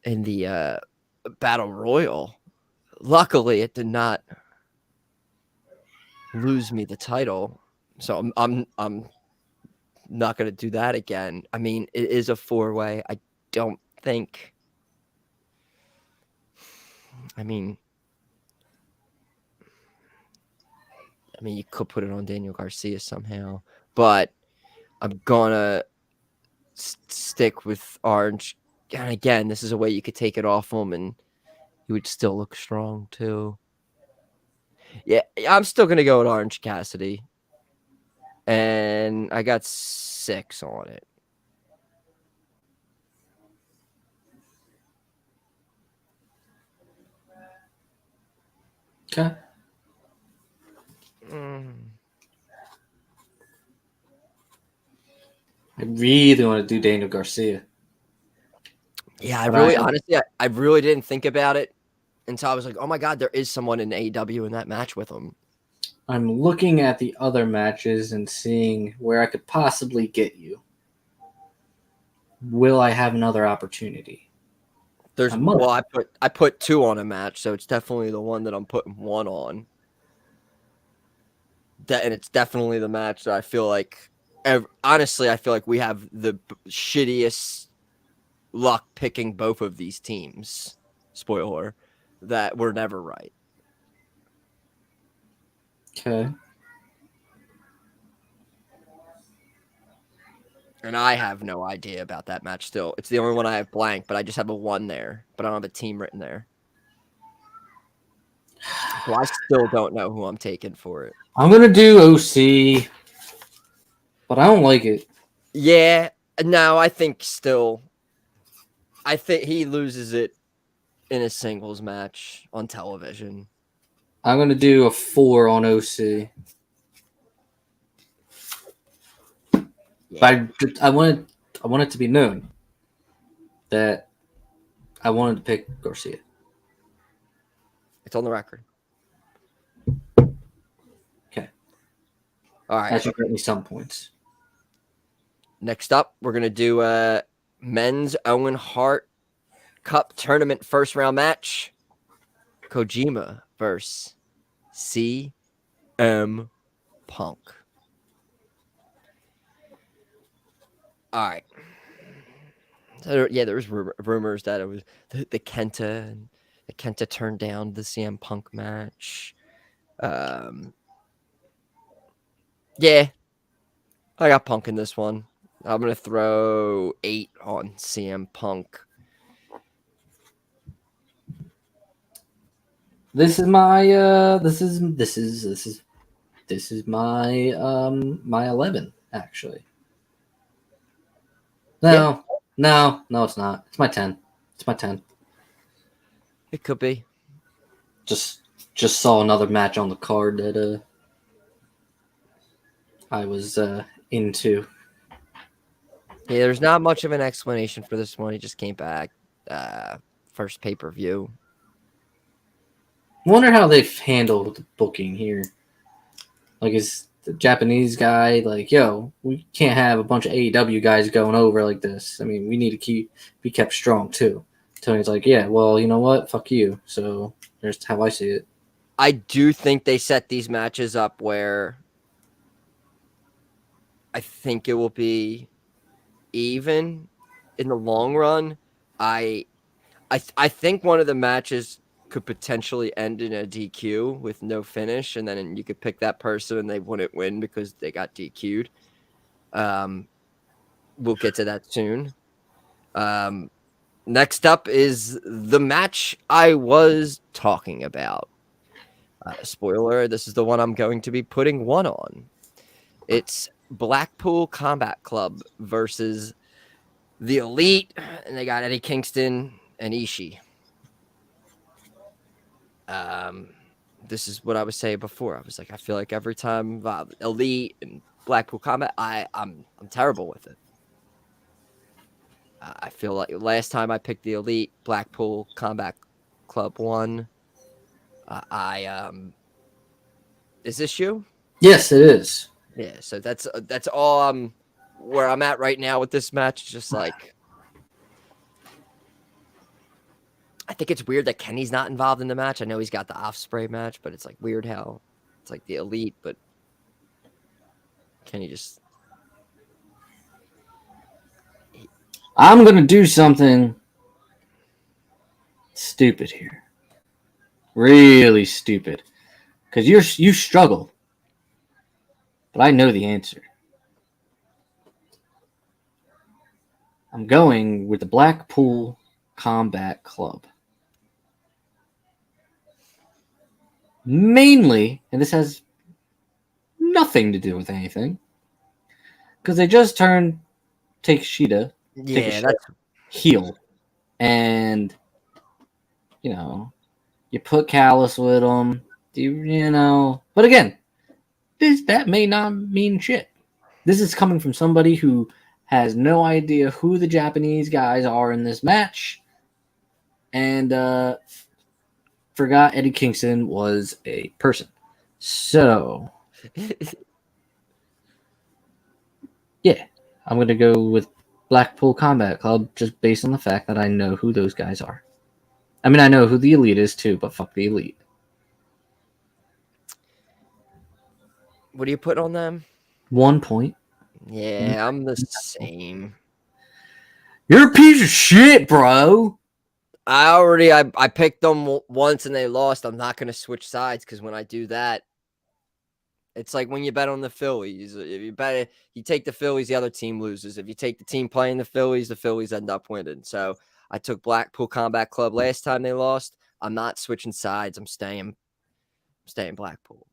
in the Battle Royal. Luckily, it did not lose me the title, so I'm not going to do that again. I mean, it is a 4-way. I don't think. I mean, you could put it on Daniel Garcia somehow, but I'm gonna stick with Orange. And again, this is a way you could take it off him, and he would still look strong too. Yeah, I'm still gonna go with Orange Cassidy, and I got 6 on it. Okay. I really want to do Daniel Garcia. Yeah, I really, honestly, I really didn't think about it And so I was like, oh my God, there is someone in AEW in that match with him. I'm looking at the other matches and seeing where I could possibly get you. Will I have another opportunity? I put 2 on a match, so it's definitely the one that I'm putting 1 on. And it's definitely the match that I feel like, honestly, I feel like we have the shittiest luck picking both of these teams. Spoiler, that we're never right. Okay. And I have no idea about that match still. It's the only one I have blank, but I just have a 1 there, but I don't have a team written there. So I still don't know who I'm taking for it. I'm going to do OC, but I don't like it. Yeah, no, I think he loses it in a singles match on television. I'm going to do a 4 on OC. Yeah. But I want it to be known that I wanted to pick Garcia. It's on the record. Okay. All right. That should get me some points. Next up, we're going to do men's Owen Hart Cup Tournament first round match. Kojima versus CM Punk. All right. So, yeah, there was rumors that it was the Kenta, and the Kenta turned down the CM Punk match. Yeah, I got Punk in this one. I'm gonna throw 8 on CM Punk. This is my my 11 actually. No, it's not. It's my 10. It's my 10. It could be. Just saw another match on the card that I was into. Yeah, there's not much of an explanation for this one. He just came back first pay-per-view. Wonder how they've handled the booking here. Like, is the Japanese guy like, yo, we can't have a bunch of AEW guys going over like this. I mean, we need to be kept strong too. Tony's like, yeah, well, you know what? Fuck you. So there's how I see it. I do think they set these matches up where I think it will be even in the long run. I think one of the matches could potentially end in a DQ with no finish, and then you could pick that person and they wouldn't win because they got DQ'd. We'll get to that soon. Next up is the match I was talking about. Spoiler, this is the one I'm going to be putting 1 on. It's Blackpool Combat Club versus the Elite, and they got Eddie Kingston and Ishii. This is what I was saying before. I was like, I feel like every time Elite and Blackpool Combat, I'm terrible with it. I feel like last time I picked the Elite, Blackpool Combat Club won. Is this you? Yes, it is. Yeah, so that's all where I'm at right now with this match. Just like, I think it's weird that Kenny's not involved in the match. I know he's got the Ospreay match, but it's like weird how it's like the Elite, but Kenny just. I'm gonna do something stupid here. Really stupid. Because you struggle. But I know the answer. I'm going with the Blackpool Combat Club. Mainly, and this has nothing to do with anything, because they just turned Takeshita heel. And, you know, you put Callis with them. You know, but again, that may not mean shit. This is coming from somebody who has no idea who the Japanese guys are in this match. And forgot Eddie Kingston was a person. So, yeah, I'm going to go with Blackpool Combat Club just based on the fact that I know who those guys are. I mean, I know who the Elite is too, but fuck the Elite. What do you put on them? 1 point. Yeah, I'm the same. You're a piece of shit, bro. I picked them once and they lost. I'm not going to switch sides because when I do that, it's like when you bet on the Phillies. If you take the Phillies, the other team loses. If you take the team playing the Phillies end up winning. So I took Blackpool Combat Club last time they lost. I'm not switching sides. I'm staying Blackpool.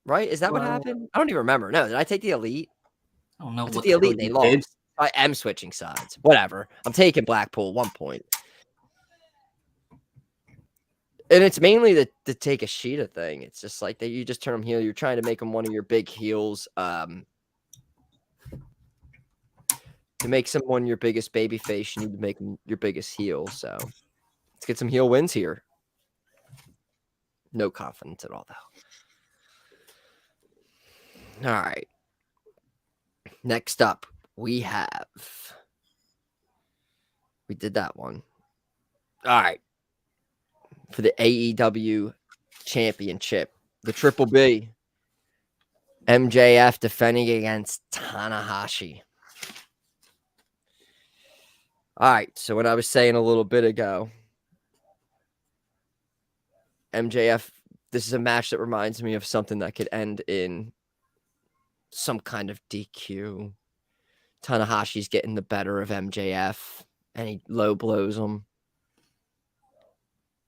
Right? Is that what happened? I don't even remember. No, did I take the Elite? I don't know I took what the Elite. They lost. did. I am switching sides. Whatever. I'm taking Blackpool 1 point. And it's mainly the take a Sheeta thing. It's just like that you just turn them heel. You're trying to make them one of your big heels. To make someone your biggest baby face, you need to make them your biggest heel. So let's get some heel wins here. No confidence at all, though. All right. Next up, we did that one. All right. For the AEW Championship, the Triple B, MJF defending against Tanahashi. All right, so what I was saying a little bit ago, MJF, this is a match that reminds me of something that could end in some kind of DQ. Tanahashi's getting the better of MJF, and he low blows him.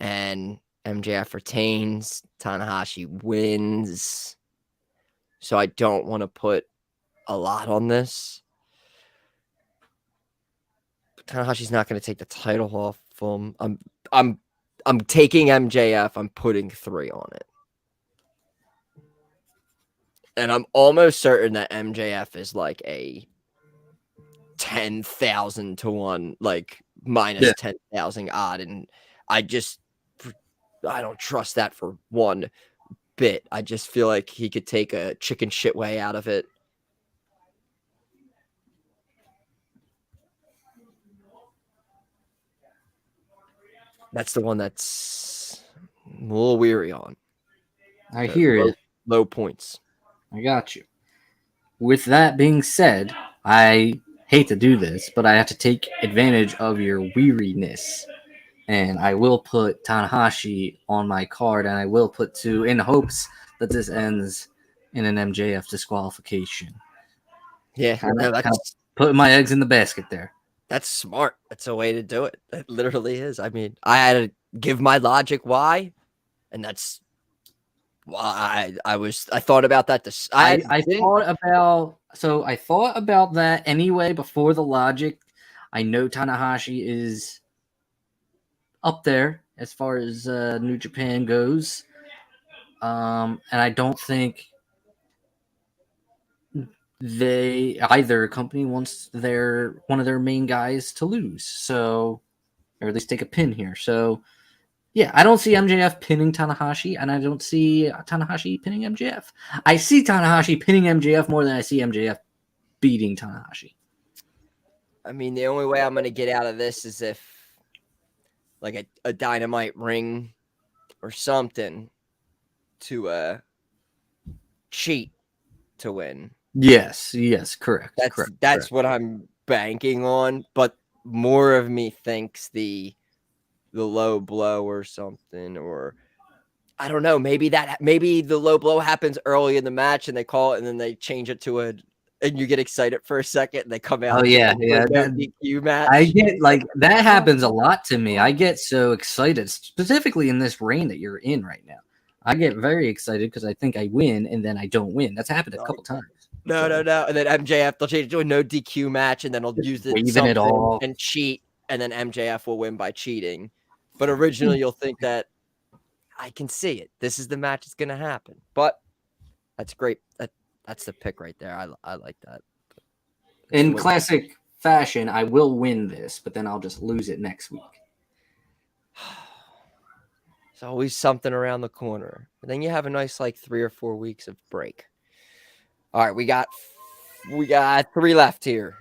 And MJF retains. Tanahashi wins. So I don't want to put a lot on this. But Tanahashi's not going to take the title off him. I'm taking MJF. I'm putting 3 on it. And I'm almost certain that MJF is like a 10,000 to 1, like minus 10,000 odd. And I don't trust that for one bit. I just feel like he could take a chicken shit way out of it. That's the one that's a little weary on. I hear it. Low points. I got you. With that being said, I hate to do this, but I have to take advantage of your weariness. And I will put Tanahashi on my card, and I will put 2 in hopes that this ends in an MJF disqualification. Yeah, kind of putting my eggs in the basket there. That's smart. That's a way to do it. It literally is. I mean, I had to give my logic why, and that's why I thought about that. I thought about that anyway before the logic. I know Tanahashi is up there as far as New Japan goes, and I don't think either company wants one of their main guys to lose, so, or at least take a pin here. So yeah, I don't see MJF pinning Tanahashi, and I don't see Tanahashi pinning MJF. I see Tanahashi pinning MJF more than I see MJF beating Tanahashi. I mean, the only way I'm going to get out of this is if like a dynamite ring or something to cheat to win. Yes, correct. That's what I'm banking on, but more of me thinks the low blow or something, or I don't know, maybe the low blow happens early in the match and they call it and then they change it to and you get excited for a second and they come out. Oh yeah. DQ match. I get that happens a lot to me. I get so excited, specifically in this reign that you're in right now. I get very excited because I think I win and then I don't win. That's happened a couple times. No. And then MJF, they'll change it to a no DQ match, and then they'll use it all and cheat, and then MJF will win by cheating. But originally, you'll think that I can see it. This is the match that's going to happen. But that's great. That's the pick right there. I like that. In classic fashion, I will win this, but then I'll just lose it next week. It's always something around the corner. And then you have a nice 3 or 4 weeks of break. All right, we got 3 left here.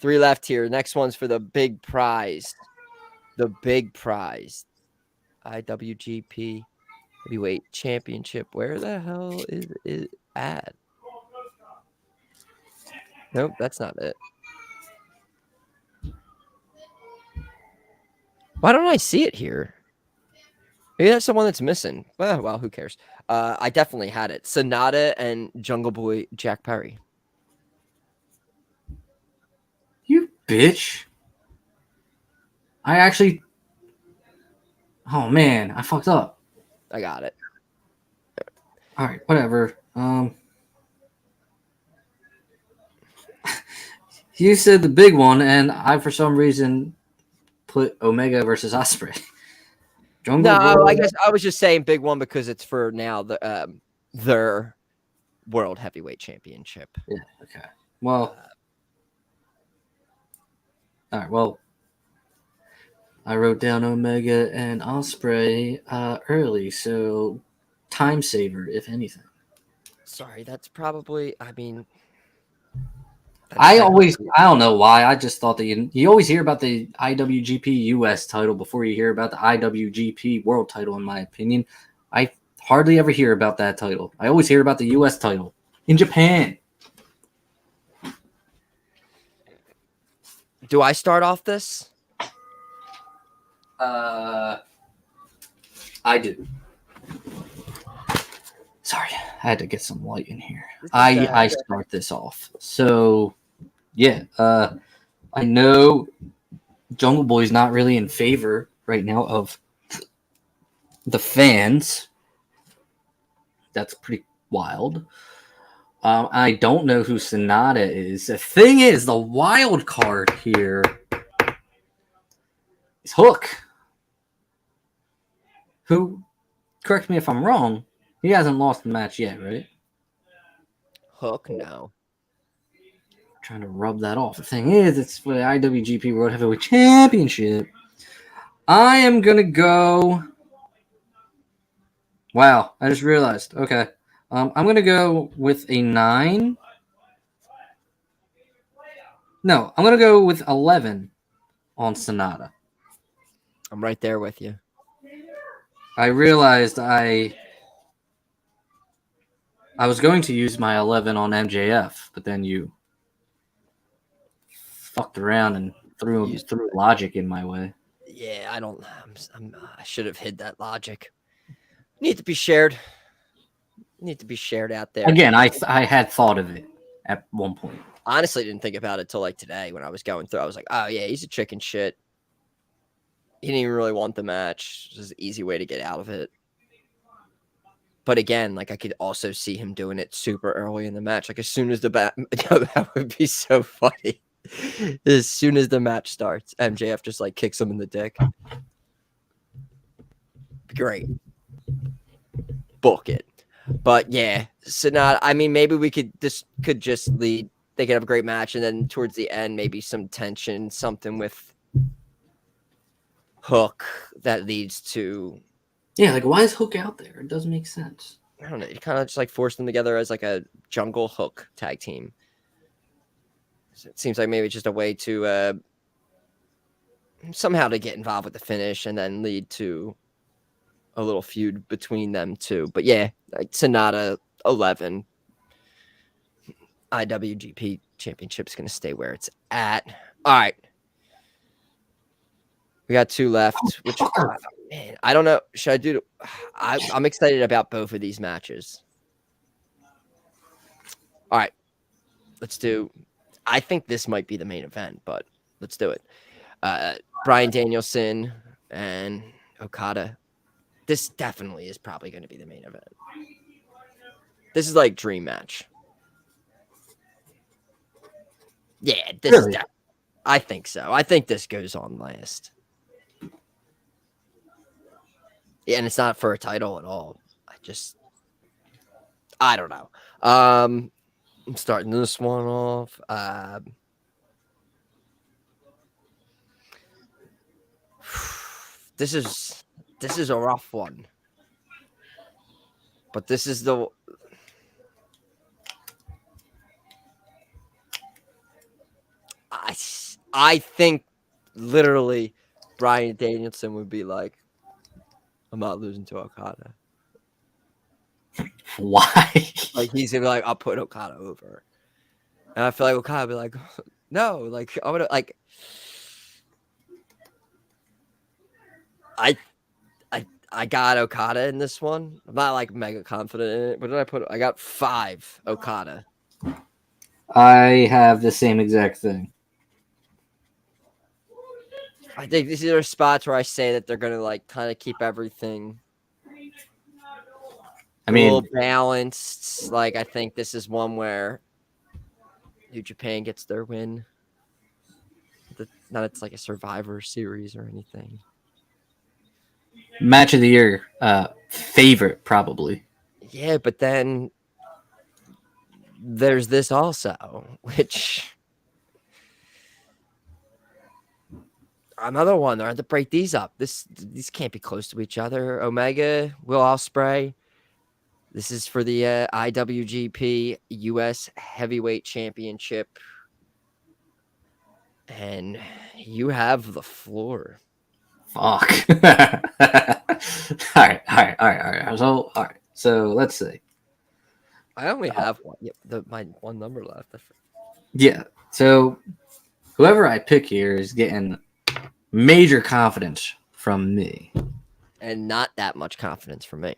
3 left here. Next one's for the big prize. The big prize. IWGP Heavyweight Championship. Where the hell is it at? Nope, that's not it. Why don't I see it here? Maybe that's the one that's missing. Well, who cares? I definitely had it. Sonata and Jungle Boy Jack Perry. You bitch. I actually... Oh, man. I fucked up. I got it. All right, whatever. You said the big one, and I, for some reason, put Omega versus Ospreay. I guess I was just saying big one because it's for now their World Heavyweight Championship. Yeah, okay. Well, all right, well, I wrote down Omega and Ospreay early, so time saver, if anything. Sorry, that's probably, I don't know why. I just thought that you always hear about the IWGP US title before you hear about the IWGP World title, in my opinion. I hardly ever hear about that title. I always hear about the US title in Japan. Do I start off this? I do. Sorry, I had to get some light in here. I start this off. So, yeah, I know Jungle Boy's not really in favor right now of the fans. That's pretty wild. I don't know who Sonata is. The thing is, the wild card here is Hook, who, correct me if I'm wrong, he hasn't lost the match yet, right? Hook, no. Trying to rub that off. The thing is, it's for the IWGP World Heavyweight Championship. I am going to go... Wow, I just realized. Okay. I'm going to go with a 9. No, I'm going to go with 11 on Sonata. I'm right there with you. I realized I was going to use my 11 on MJF, but then you fucked around and threw logic in my way. Yeah, I should have hid that logic. Need to be shared. Need to be shared out there. Again, I had thought of it at one point. Honestly, didn't think about it till today when I was going through. I was like, oh yeah, he's a chicken shit. He didn't even really want the match. It was an easy way to get out of it. But again, I could also see him doing it super early in the match. As soon as that would be so funny. As soon as the match starts, MJF just kicks him in the dick. Great. Book it. But yeah, Sonata, maybe we could just lead. They could have a great match, and then towards the end, maybe some tension, something with Hook that leads to... Yeah, why is Hook out there? It doesn't make sense. I don't know. You kind of just force them together as a Jungle Hook tag team. So it seems like maybe it's just a way to somehow to get involved with the finish and then lead to a little feud between them two. But yeah, Sonata 11 IWGP Championship's going to stay where it's at. All right. We got 2 left, which man, I don't know. Should I do? I'm excited about both of these matches. All right, let's do. I think this might be the main event, but let's do it. Bryan Danielson and Okada. This definitely is probably going to be the main event. This is dream match. Yeah, this really? is. I think so. I think this goes on last. Yeah, and it's not for a title at all. I don't know. I'm starting this one off. this is a rough one. But this is the I think literally Bryan Danielson would be like, I'm not losing to Okada. Why? Like he's gonna be like, I'll put Okada over. And I feel like Okada would be like, no, like I'm gonna like I got Okada in this one. I'm not like mega confident in it, but did I put? I got 5 Okada. I have the same exact thing. I think these are spots where I say that they're gonna like kind of keep everything I a mean, little balanced. Like I think this is one where New Japan gets their win. Not it's like a Survivor Series or anything. match of the year favorite probably. Yeah, but then there's this also, which another one. I have to break these up. These can't be close to each other. Omega, Will Ospreay. This is for the IWGP US Heavyweight Championship, and you have the floor. Fuck. all right. So let's see. I only have one. My one number left. Yeah. So whoever I pick here is getting major confidence from me, and not that much confidence from me.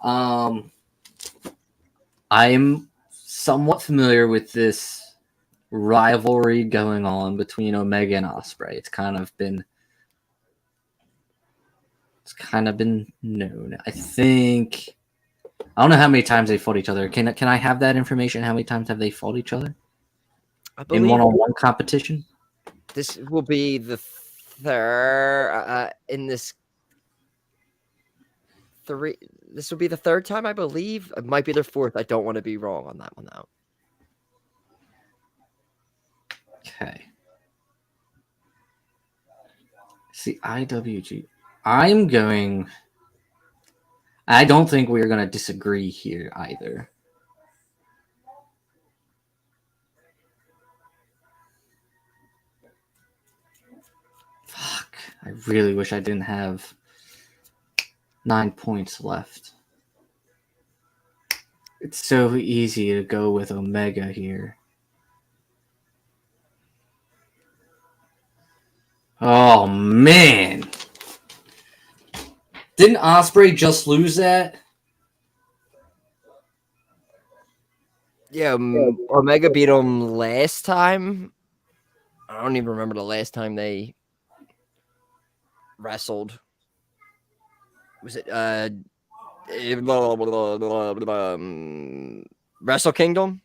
I'm somewhat familiar with this rivalry going on between Omega and Ospreay. It's kind of been known. I think I don't know how many times they fought each other. Can I have that information? How many times have they fought each other in one-on-one competition? This will be the third in this three. This will be the third time, I believe. It might be their fourth. I don't want to be wrong on that one, though. Okay. See, IWG. I don't think we're going to disagree here either. Fuck. I really wish I didn't have 9 points left. It's so easy to go with Omega here. Oh, man. Didn't Ospreay just lose that? Yeah, Omega beat him last time. I don't even remember the last time they wrestled. Was it Wrestle Kingdom?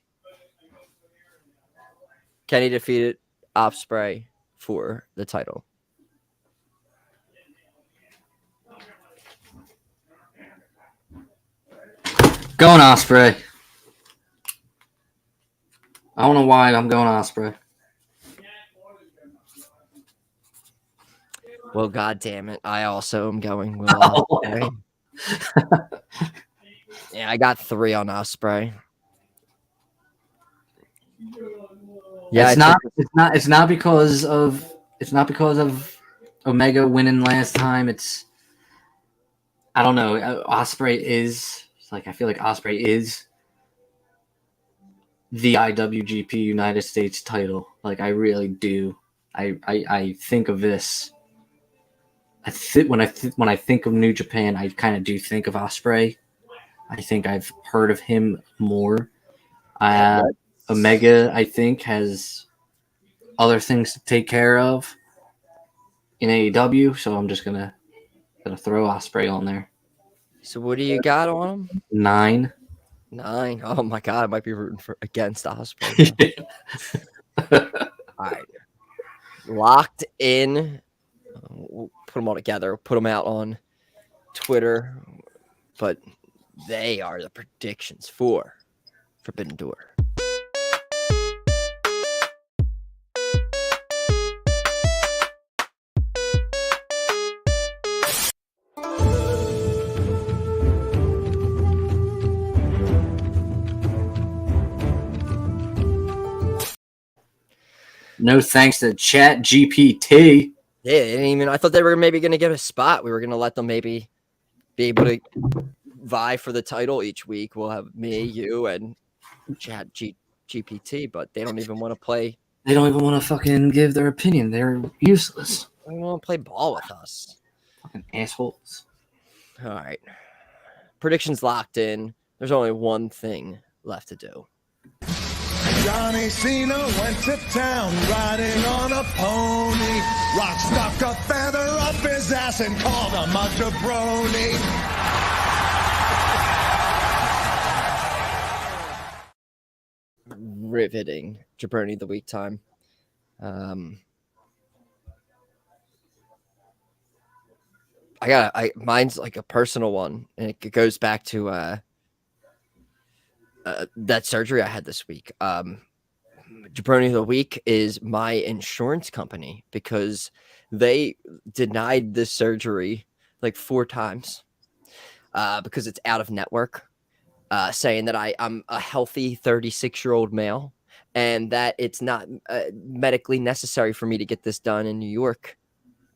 Kenny defeated Ospreay for the title. Going Ospreay. I don't know why I'm going Ospreay. Well, God damn it. I also am going Will Ospreay. Yeah, I got 3 on Ospreay. Yeah, it's not because of Omega winning last time. I don't know. Ospreay is I feel like Ospreay is the IWGP United States title. Like I really do. I think of this. When I think of New Japan, I kind of do think of Ospreay. I think I've heard of him more. Omega, I think, has other things to take care of in AEW, so I'm just gonna throw Ospreay on there. So what do you got on him? 9. 9. Oh my God, I might be rooting against Ospreay. All right, locked in. We'll put them all together. Put them out on Twitter, but they are the predictions for Forbidden Door. No thanks to ChatGPT. Yeah, I thought they were maybe going to get a spot. We were going to let them maybe be able to vie for the title each week. We'll have me, you, and GPT, but they don't even want to play. They don't even want to fucking give their opinion. They're useless. They don't want to play ball with us. Fucking assholes. All right. Predictions locked in. There's only one thing left to do. Johnny Cena went to town riding on a pony. Rock stuck a feather up his ass and called him a jabroni. Riveting jabroni of the week time. Mine's like a personal one, and it goes back to that surgery I had this week. Jabroni of the week is my insurance company because they denied this surgery like 4 times because it's out of network, saying that I'm a healthy 36-year-old male and that it's not medically necessary for me to get this done in New York.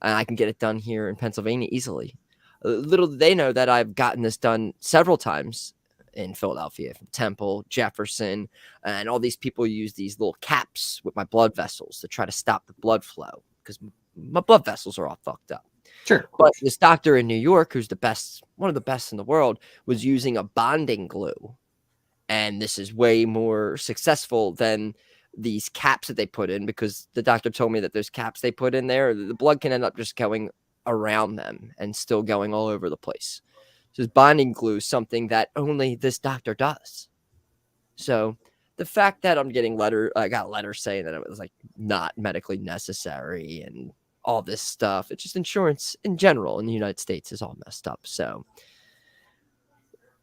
And I can get it done here in Pennsylvania easily. Little did they know that I've gotten this done several times in Philadelphia, from Temple, Jefferson, and all these people use these little caps with my blood vessels to try to stop the blood flow because my blood vessels are all fucked up. Sure. But this doctor in New York, who's the best, one of the best in the world, was using a bonding glue. And this is way more successful than these caps that they put in, because the doctor told me that those caps they put in there, the blood can end up just going around them and still going all over the place. So bonding glue is something that only this doctor does. So the fact that I'm getting I got letters saying that it was like not medically necessary and all this stuff, it's just insurance in general in the United States is all messed up. So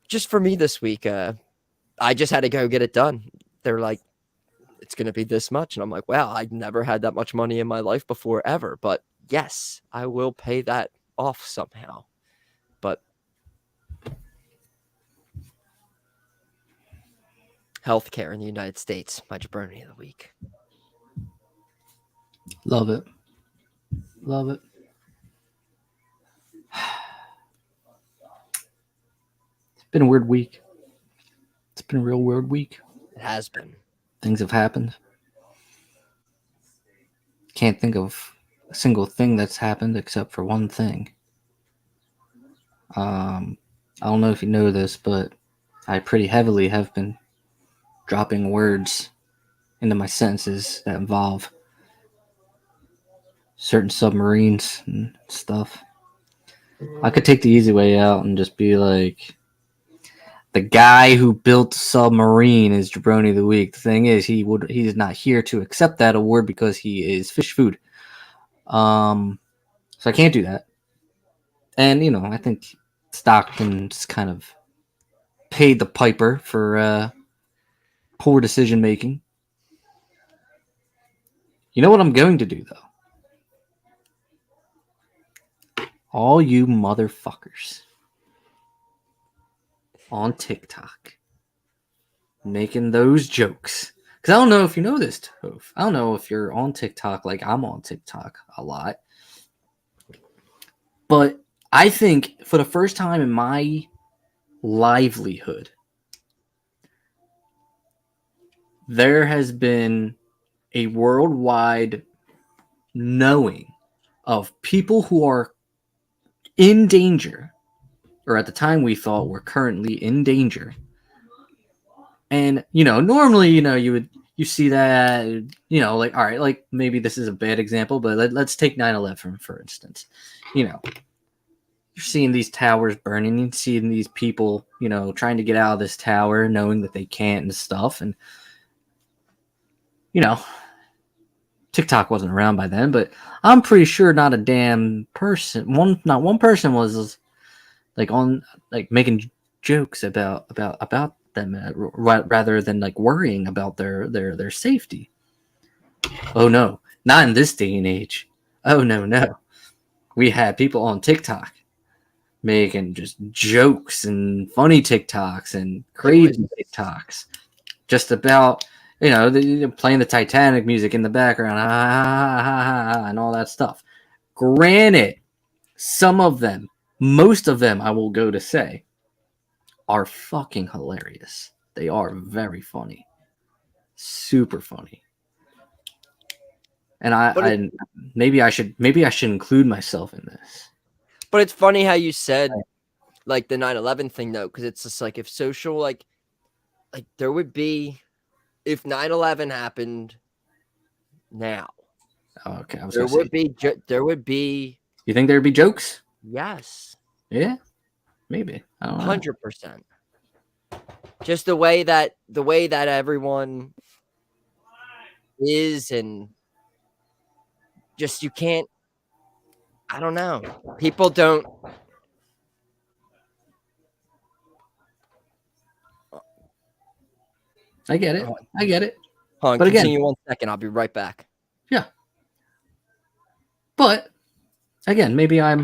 just for me this week, I just had to go get it done. They're like, it's going to be this much. And I'm like, wow, I've never had that much money in my life before ever. But yes, I will pay that off somehow. But healthcare in the United States, my jabroni of the week. Love it. Love it. It's been a weird week. It's been a real weird week. It has been. Things have happened. Can't think of a single thing that's happened except for one thing. I don't know if you know this, but I pretty heavily have been dropping words into my sentences that involve certain submarines and stuff. I could take the easy way out and just be like, the guy who built the submarine is Jabroni of the Week. The thing is, he's not here to accept that award because he is fish food. So I can't do that. And, I think Stockton just kind of paid the piper for poor decision making. You know what I'm going to do, though? All you motherfuckers on TikTok making those jokes. Because I don't know if you know this, Toph. I don't know if you're on TikTok like I'm on TikTok a lot. But I think for the first time in my livelihood, there has been a worldwide knowing of people who are in danger, or at the time we thought were currently in danger. And, normally, you see that, like, all right, like maybe this is a bad example, but let's take 9/11, for instance. You're seeing these towers burning, you're seeing these people, trying to get out of this tower, knowing that they can't and stuff. And, TikTok wasn't around by then, but I'm pretty sure not a damn person, not one person was making jokes about them rather than like worrying about their safety. Oh no, not in this day and age. Oh no. We had people on TikTok making just jokes and funny TikToks and crazy TikToks just about You know, they're playing the Titanic music in the background, and all that stuff. Granted, some of them, most of them, I will go to say, are fucking hilarious. They are very funny, super funny. And maybe I should include myself in this. But it's funny how you said like the 9/11 thing though, because it's just like if social like there would be if 9/11 happened now. Oh, okay, There would be. You think there'd be jokes? Yes. Yeah, maybe. I don't know. 100%. Just the way that everyone is, and just you can't. I don't know. People don't. I get it. I get it. Hold on, but continue again, 1 second. I'll be right back. Yeah. But again, maybe I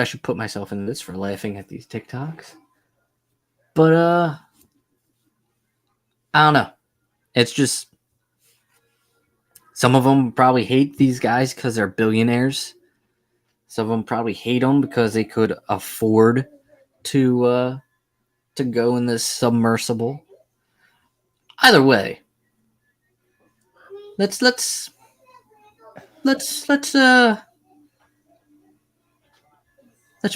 should put myself in this for laughing at these TikToks. But I don't know. It's just some of them probably hate these guys because they're billionaires. Some of them probably hate them because they could afford to go in this submersible. Either way, let's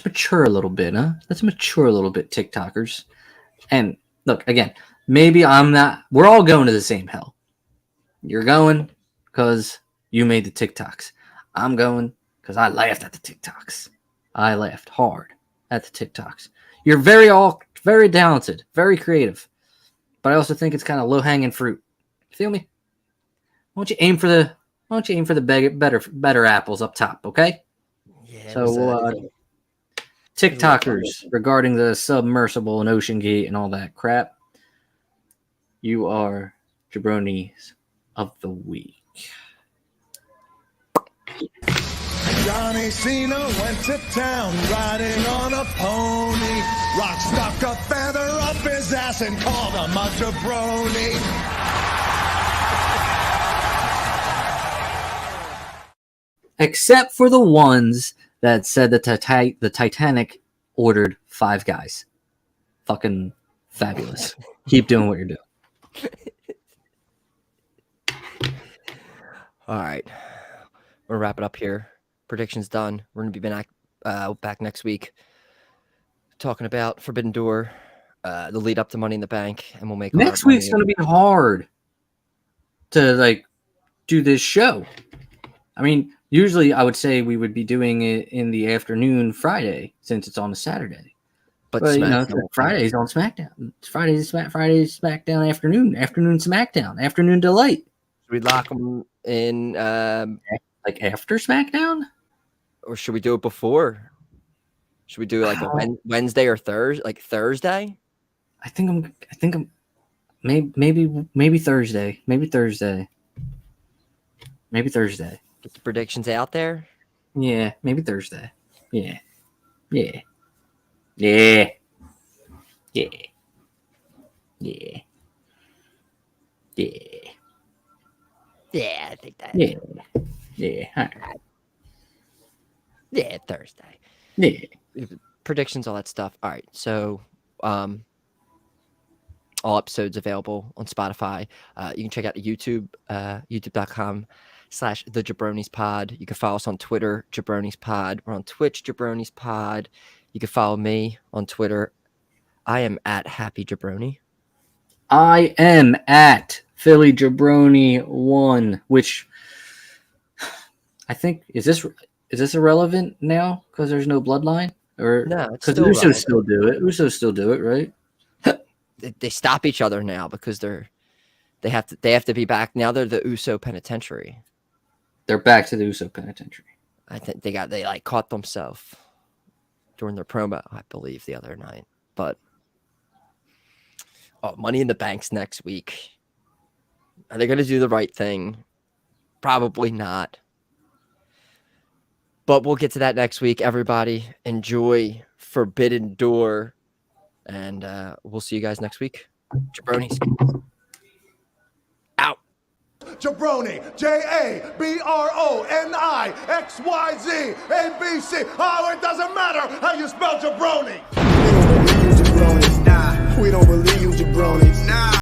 mature a little bit, huh? Let's mature a little bit, TikTokers. And look, again, maybe I'm not. We're all going to the same hell. You're going because you made the TikToks. I'm going because I laughed at the TikToks. I laughed hard at the TikToks. You're very talented, very creative. But I also think it's kind of low-hanging fruit. Feel me? Why don't you aim for the better apples up top, okay? Yeah. So TikTokers regarding the submersible and Ocean Gate and all that crap, you are jabronis of the week. Johnny Cena went to town riding on a pony. Rock stuck a feather up his ass and called him a jabroni. Except for the ones that said the Titanic ordered 5 guys. Fucking fabulous. Keep doing what you're doing. All right. We're going to wrap it up here. Predictions done. We're going to be back next week talking about Forbidden Door, the lead up to Money in the Bank, and we'll make next week's going to be hard to do this show. I mean, usually I would say we would be doing it in the afternoon Friday since it's on a Saturday. But Friday's on SmackDown. Friday's SmackDown afternoon SmackDown, afternoon delight. Should we lock them in after SmackDown? Or should we do it before? Should we do it a Wednesday or Thursday? Like Thursday? I think I'm maybe Thursday. Maybe Thursday. Get the predictions out there. Yeah, maybe Thursday. Yeah. I think that. Yeah. All right. Yeah, Thursday. Yeah. Predictions, all that stuff. All right. So, all episodes available on Spotify. You can check out YouTube, youtube.com/The Jabronis Pod. You can follow us on Twitter, Jabronis Pod. We're on Twitch, Jabronis Pod. You can follow me on Twitter. I am at Happy Jabroni. I am at Philly Jabroni 1, which I think is this irrelevant now because there's no bloodline, or no? Because the Usos still do it. Usos still do it, right? They stop each other now because they have to be back now. They're the Uso Penitentiary. They're back to the Uso Penitentiary. I think they caught themselves during their promo, I believe, the other night. But Money in the Bank's next week. Are they going to do the right thing? Probably not. But we'll get to that next week. Everybody, enjoy Forbidden Door. And we'll see you guys next week. Jabronis. jabroni. JABRONIXYZ ABC. Oh, it doesn't matter how you spell jabroni. We don't believe you jabronis. We don't believe you jabronis.